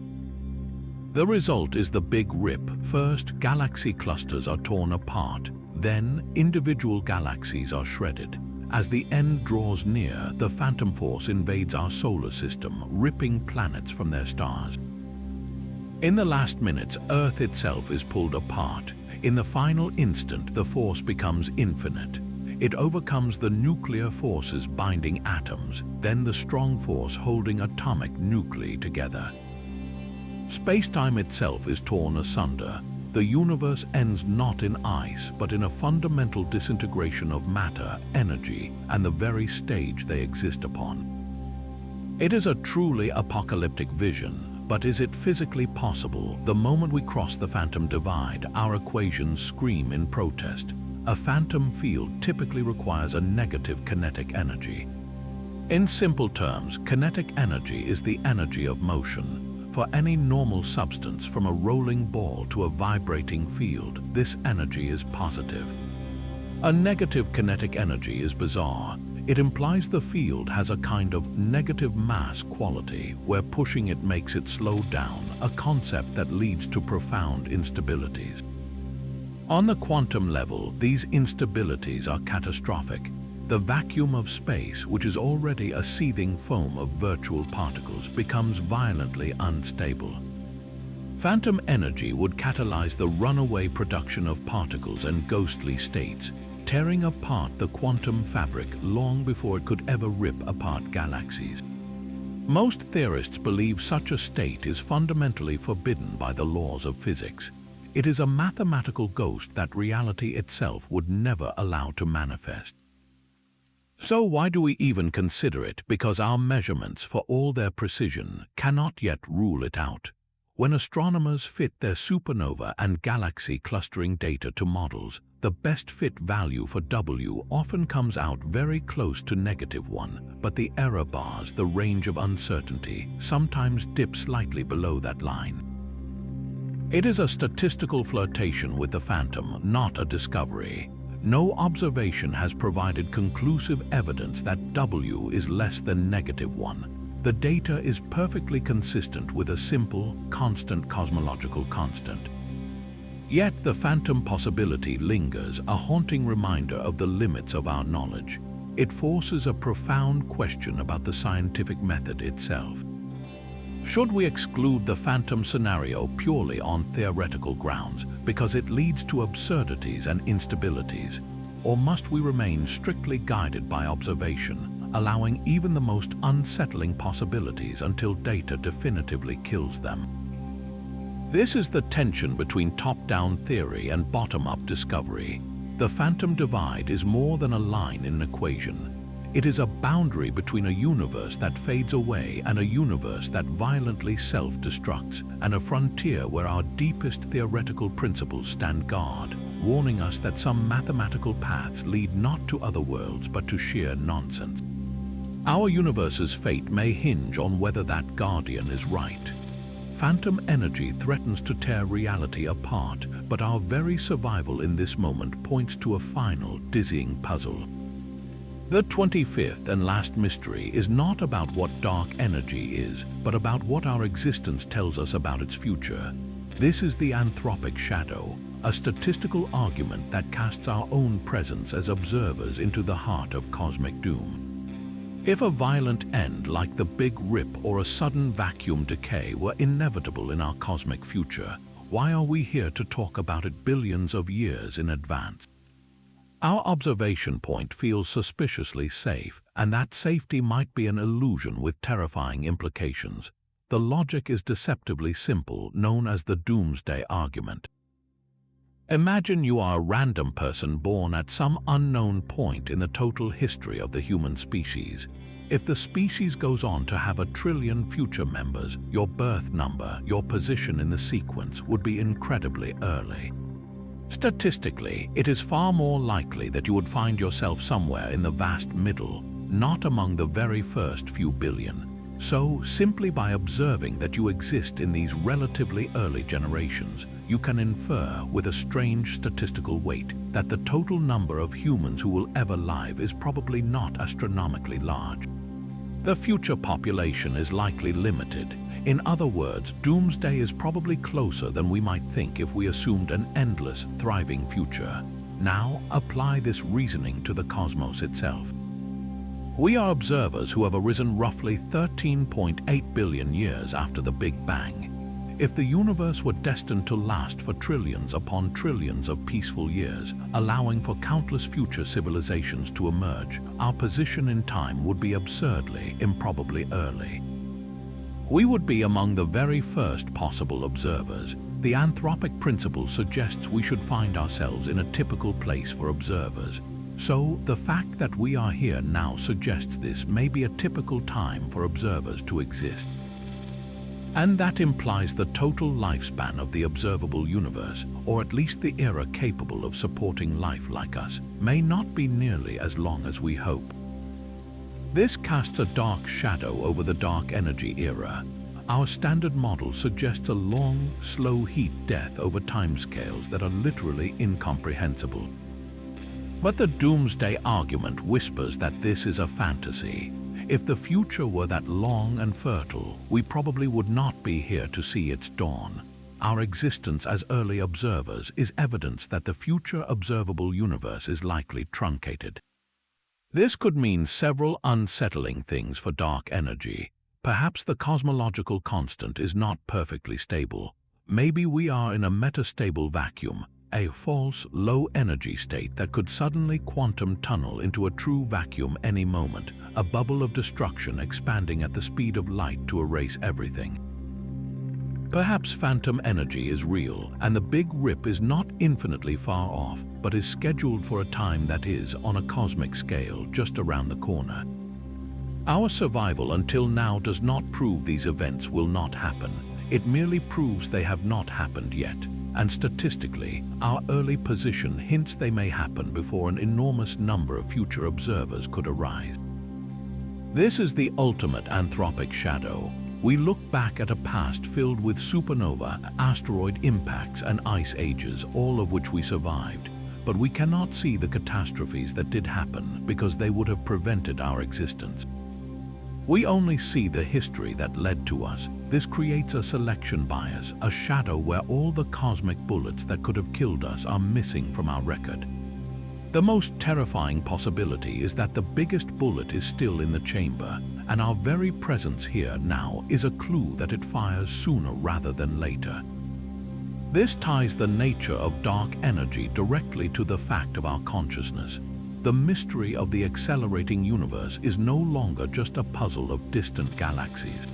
S1: The result is the Big Rip. First, galaxy clusters are torn apart. Then, individual galaxies are shredded. As the end draws near, the phantom force invades our solar system, ripping planets from their stars. In the last minutes, Earth itself is pulled apart. In the final instant, the force becomes infinite. It overcomes the nuclear forces binding atoms, then the strong force holding atomic nuclei together. Space-time itself is torn asunder. The universe ends not in ice, but in a fundamental disintegration of matter, energy, and the very stage they exist upon. It is a truly apocalyptic vision, but is it physically possible? The moment we cross the phantom divide, our equations scream in protest. A phantom field typically requires a negative kinetic energy. In simple terms, kinetic energy is the energy of motion. For any normal substance, from a rolling ball to a vibrating field, this energy is positive. A negative kinetic energy is bizarre. It implies the field has a kind of negative mass quality, where pushing it makes it slow down, a concept that leads to profound instabilities. On the quantum level, these instabilities are catastrophic. The vacuum of space, which is already a seething foam of virtual particles, becomes violently unstable. Phantom energy would catalyze the runaway production of particles and ghostly states, tearing apart the quantum fabric long before it could ever rip apart galaxies. Most theorists believe such a state is fundamentally forbidden by the laws of physics. It is a mathematical ghost that reality itself would never allow to manifest. So why do we even consider it? Because our measurements, for all their precision, cannot yet rule it out. When astronomers fit their supernova and galaxy clustering data to models, the best fit value for W often comes out very close to -1, but the error bars, the range of uncertainty, sometimes dip slightly below that line. It is a statistical flirtation with the phantom, not a discovery. No observation has provided conclusive evidence that W is less than -1. The data is perfectly consistent with a simple, constant cosmological constant. Yet the phantom possibility lingers, a haunting reminder of the limits of our knowledge. It forces a profound question about the scientific method itself. Should we exclude the phantom scenario purely on theoretical grounds because it leads to absurdities and instabilities? Or must we remain strictly guided by observation, allowing even the most unsettling possibilities until data definitively kills them. This is the tension between top-down theory and bottom-up discovery. The phantom divide is more than a line in an equation. It is a boundary between a universe that fades away and a universe that violently self-destructs, and a frontier where our deepest theoretical principles stand guard, warning us that some mathematical paths lead not to other worlds but to sheer nonsense. Our universe's fate may hinge on whether that guardian is right. Phantom energy threatens to tear reality apart, but our very survival in this moment points to a final, dizzying puzzle. The 25th and last mystery is not about what dark energy is, but about what our existence tells us about its future. This is the anthropic shadow, a statistical argument that casts our own presence as observers into the heart of cosmic doom. If a violent end like the Big Rip or a sudden vacuum decay were inevitable in our cosmic future, why are we here to talk about it billions of years in advance? Our observation point feels suspiciously safe, and that safety might be an illusion with terrifying implications. The logic is deceptively simple, known as the doomsday argument. Imagine you are a random person born at some unknown point in the total history of the human species. If the species goes on to have 1 trillion future members, your birth number, your position in the sequence would be incredibly early. Statistically, it is far more likely that you would find yourself somewhere in the vast middle, not among the very first few billion. So, simply by observing that you exist in these relatively early generations, you can infer with a strange statistical weight that the total number of humans who will ever live is probably not astronomically large. The future population is likely limited. In other words, doomsday is probably closer than we might think if we assumed an endless, thriving future. Now, apply this reasoning to the cosmos itself. We are observers who have arisen roughly 13.8 billion years after the Big Bang. If the universe were destined to last for trillions upon trillions of peaceful years, allowing for countless future civilizations to emerge, our position in time would be absurdly, improbably early. We would be among the very first possible observers. The anthropic principle suggests we should find ourselves in a typical place for observers. So, the fact that we are here now suggests this may be a typical time for observers to exist. And that implies the total lifespan of the observable universe, or at least the era capable of supporting life like us, may not be nearly as long as we hope. This casts a dark shadow over the dark energy era. Our standard model suggests a long, slow heat death over timescales that are literally incomprehensible. But the doomsday argument whispers that this is a fantasy. If the future were that long and fertile, we probably would not be here to see its dawn. Our existence as early observers is evidence that the future observable universe is likely truncated. This could mean several unsettling things for dark energy. Perhaps the cosmological constant is not perfectly stable. Maybe we are in a metastable vacuum, a false, low-energy state that could suddenly quantum tunnel into a true vacuum any moment, a bubble of destruction expanding at the speed of light to erase everything. Perhaps phantom energy is real, and the Big Rip is not infinitely far off, but is scheduled for a time that is, on a cosmic scale, just around the corner. Our survival until now does not prove these events will not happen. It merely proves they have not happened yet. And statistically, our early position hints they may happen before an enormous number of future observers could arise. This is the ultimate anthropic shadow. We look back at a past filled with supernova, asteroid impacts, and ice ages, all of which we survived. But we cannot see the catastrophes that did happen because they would have prevented our existence. We only see the history that led to us. This creates a selection bias, a shadow where all the cosmic bullets that could have killed us are missing from our record. The most terrifying possibility is that the biggest bullet is still in the chamber, and our very presence here now is a clue that it fires sooner rather than later. This ties the nature of dark energy directly to the fact of our consciousness. the mystery of the accelerating universe is no longer just a puzzle of distant galaxies.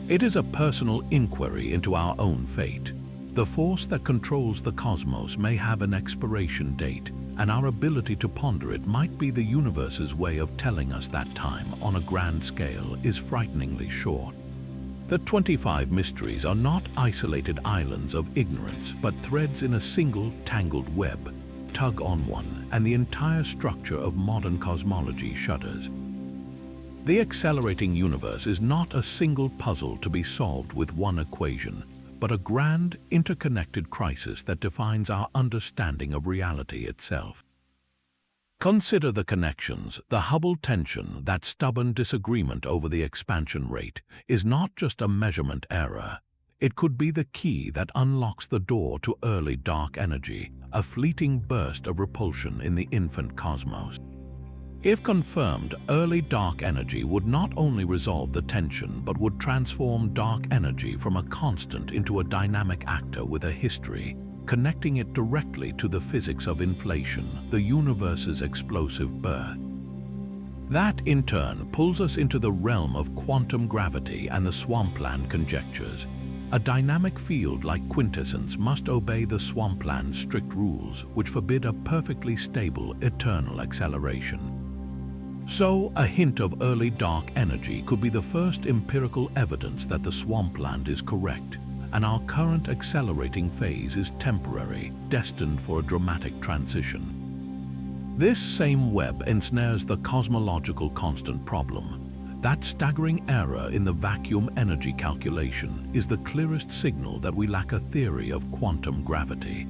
S1: It is a personal inquiry into our own fate. The force that controls the cosmos may have an expiration date, and our ability to ponder it might be the universe's way of telling us that time on a grand scale is frighteningly short. The 25 mysteries are not isolated islands of ignorance, but threads in a single tangled web. Tug on one, and the entire structure of modern cosmology shudders. The accelerating universe is not a single puzzle to be solved with one equation, but a grand, interconnected crisis that defines our understanding of reality itself. Consider the connections. The Hubble tension, that stubborn disagreement over the expansion rate, is not just a measurement error. It could be the key that unlocks the door to early dark energy, a fleeting burst of repulsion in the infant cosmos. If confirmed, early dark energy would not only resolve the tension but would transform dark energy from a constant into a dynamic actor with a history, connecting it directly to the physics of inflation, the universe's explosive birth. That, in turn, pulls us into the realm of quantum gravity and the swampland conjectures. A dynamic field like quintessence must obey the swampland's strict rules, which forbid a perfectly stable, eternal acceleration. So, a hint of early dark energy could be the first empirical evidence that the swampland is correct, and our current accelerating phase is temporary, destined for a dramatic transition. This same web ensnares the cosmological constant problem. That staggering error in the vacuum energy calculation is the clearest signal that we lack a theory of quantum gravity.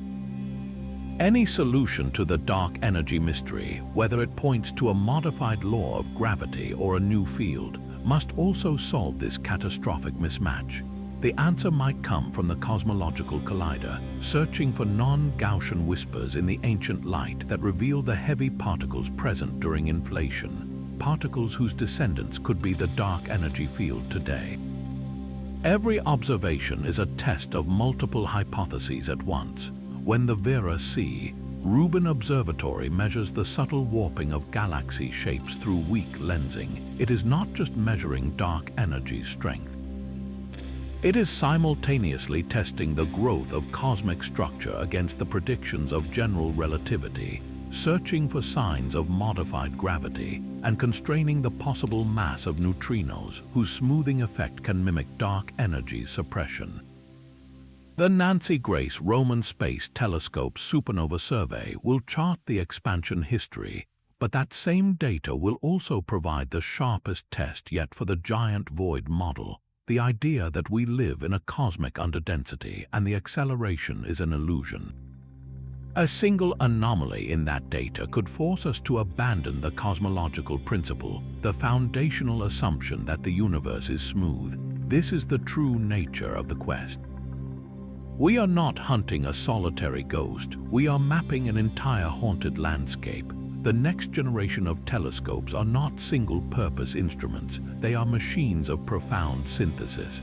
S1: Any solution to the dark energy mystery, whether it points to a modified law of gravity or a new field, must also solve this catastrophic mismatch. The answer might come from the cosmological collider, searching for non-Gaussian whispers in the ancient light that reveal the heavy particles present during inflation, particles whose descendants could be the dark energy field today. Every observation is a test of multiple hypotheses at once. When the Vera C. Rubin Observatory measures the subtle warping of galaxy shapes through weak lensing, it is not just measuring dark energy strength. It is simultaneously testing the growth of cosmic structure against the predictions of general relativity, searching for signs of modified gravity, and constraining the possible mass of neutrinos whose smoothing effect can mimic dark energy suppression. The Nancy Grace Roman Space Telescope Supernova Survey will chart the expansion history, but that same data will also provide the sharpest test yet for the giant void model, the idea that we live in a cosmic underdensity and the acceleration is an illusion. A single anomaly in that data could force us to abandon the cosmological principle, the foundational assumption that the universe is smooth. This is the true nature of the quest. We are not hunting a solitary ghost, we are mapping an entire haunted landscape. The next generation of telescopes are not single-purpose instruments, they are machines of profound synthesis.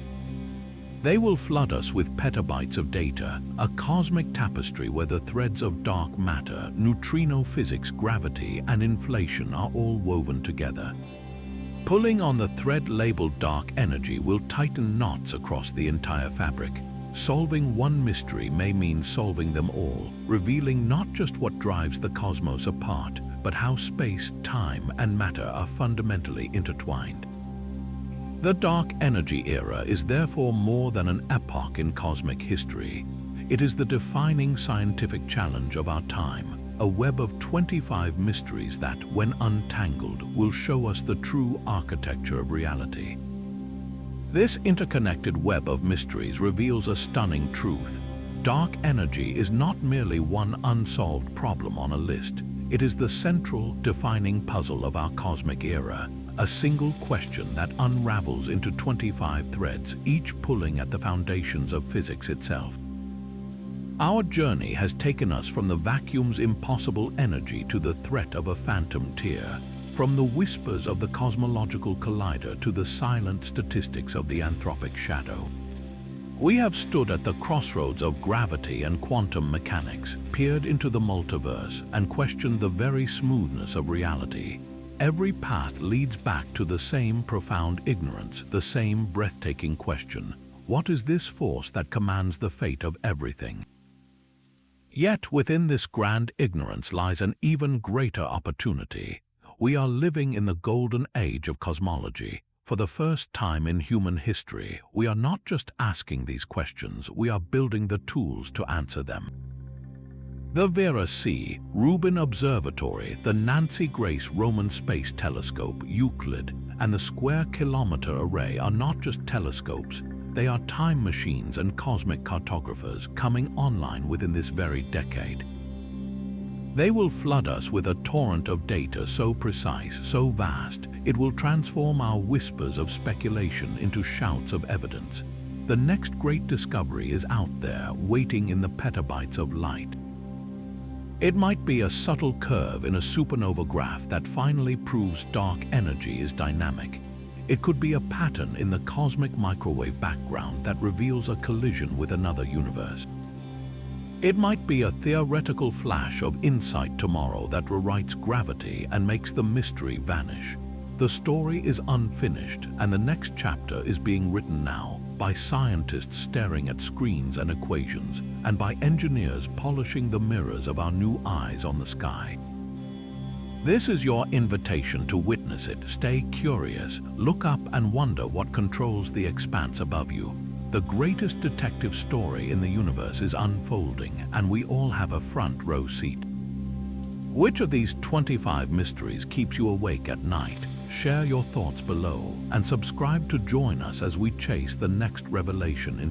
S1: They will flood us with petabytes of data, a cosmic tapestry where the threads of dark matter, neutrino physics, gravity, and inflation are all woven together. Pulling on the thread labeled dark energy will tighten knots across the entire fabric. Solving one mystery may mean solving them all, revealing not just what drives the cosmos apart, but how space, time, and matter are fundamentally intertwined. The dark energy era is therefore more than an epoch in cosmic history. It is the defining scientific challenge of our time, a web of 25 mysteries that, when untangled, will show us the true architecture of reality. This interconnected web of mysteries reveals a stunning truth. Dark energy is not merely one unsolved problem on a list. It is the central, defining puzzle of our cosmic era, a single question that unravels into 25 threads, each pulling at the foundations of physics itself. Our journey has taken us from the vacuum's impossible energy to the threat of a phantom tear, from the whispers of the cosmological collider to the silent statistics of the anthropic shadow. We have stood at the crossroads of gravity and quantum mechanics, peered into the multiverse, and questioned the very smoothness of reality. Every path leads back to the same profound ignorance, the same breathtaking question: what is this force that commands the fate of everything? Yet within this grand ignorance lies an even greater opportunity. We are living in the golden age of cosmology. For the first time in human history, we are not just asking these questions, we are building the tools to answer them. The Vera C. Rubin Observatory, the Nancy Grace Roman Space Telescope, Euclid, and the Square Kilometer Array are not just telescopes, they are time machines and cosmic cartographers coming online within this very decade. They will flood us with a torrent of data so precise, so vast, it will transform our whispers of speculation into shouts of evidence. The next great discovery is out there, waiting in the petabytes of light. It might be a subtle curve in a supernova graph that finally proves dark energy is dynamic. It could be a pattern in the cosmic microwave background that reveals a collision with another universe. It might be a theoretical flash of insight tomorrow that rewrites gravity and makes the mystery vanish. The story is unfinished, and the next chapter is being written now, by scientists staring at screens and equations, and by engineers polishing the mirrors of our new eyes on the sky. This is your invitation to witness it. Stay curious, look up and wonder what controls the expanse above you. The greatest detective story in the universe is unfolding, and we all have a front row seat. Which of these 25 mysteries keeps you awake at night? Share your thoughts below and subscribe to join us as we chase the next revelation in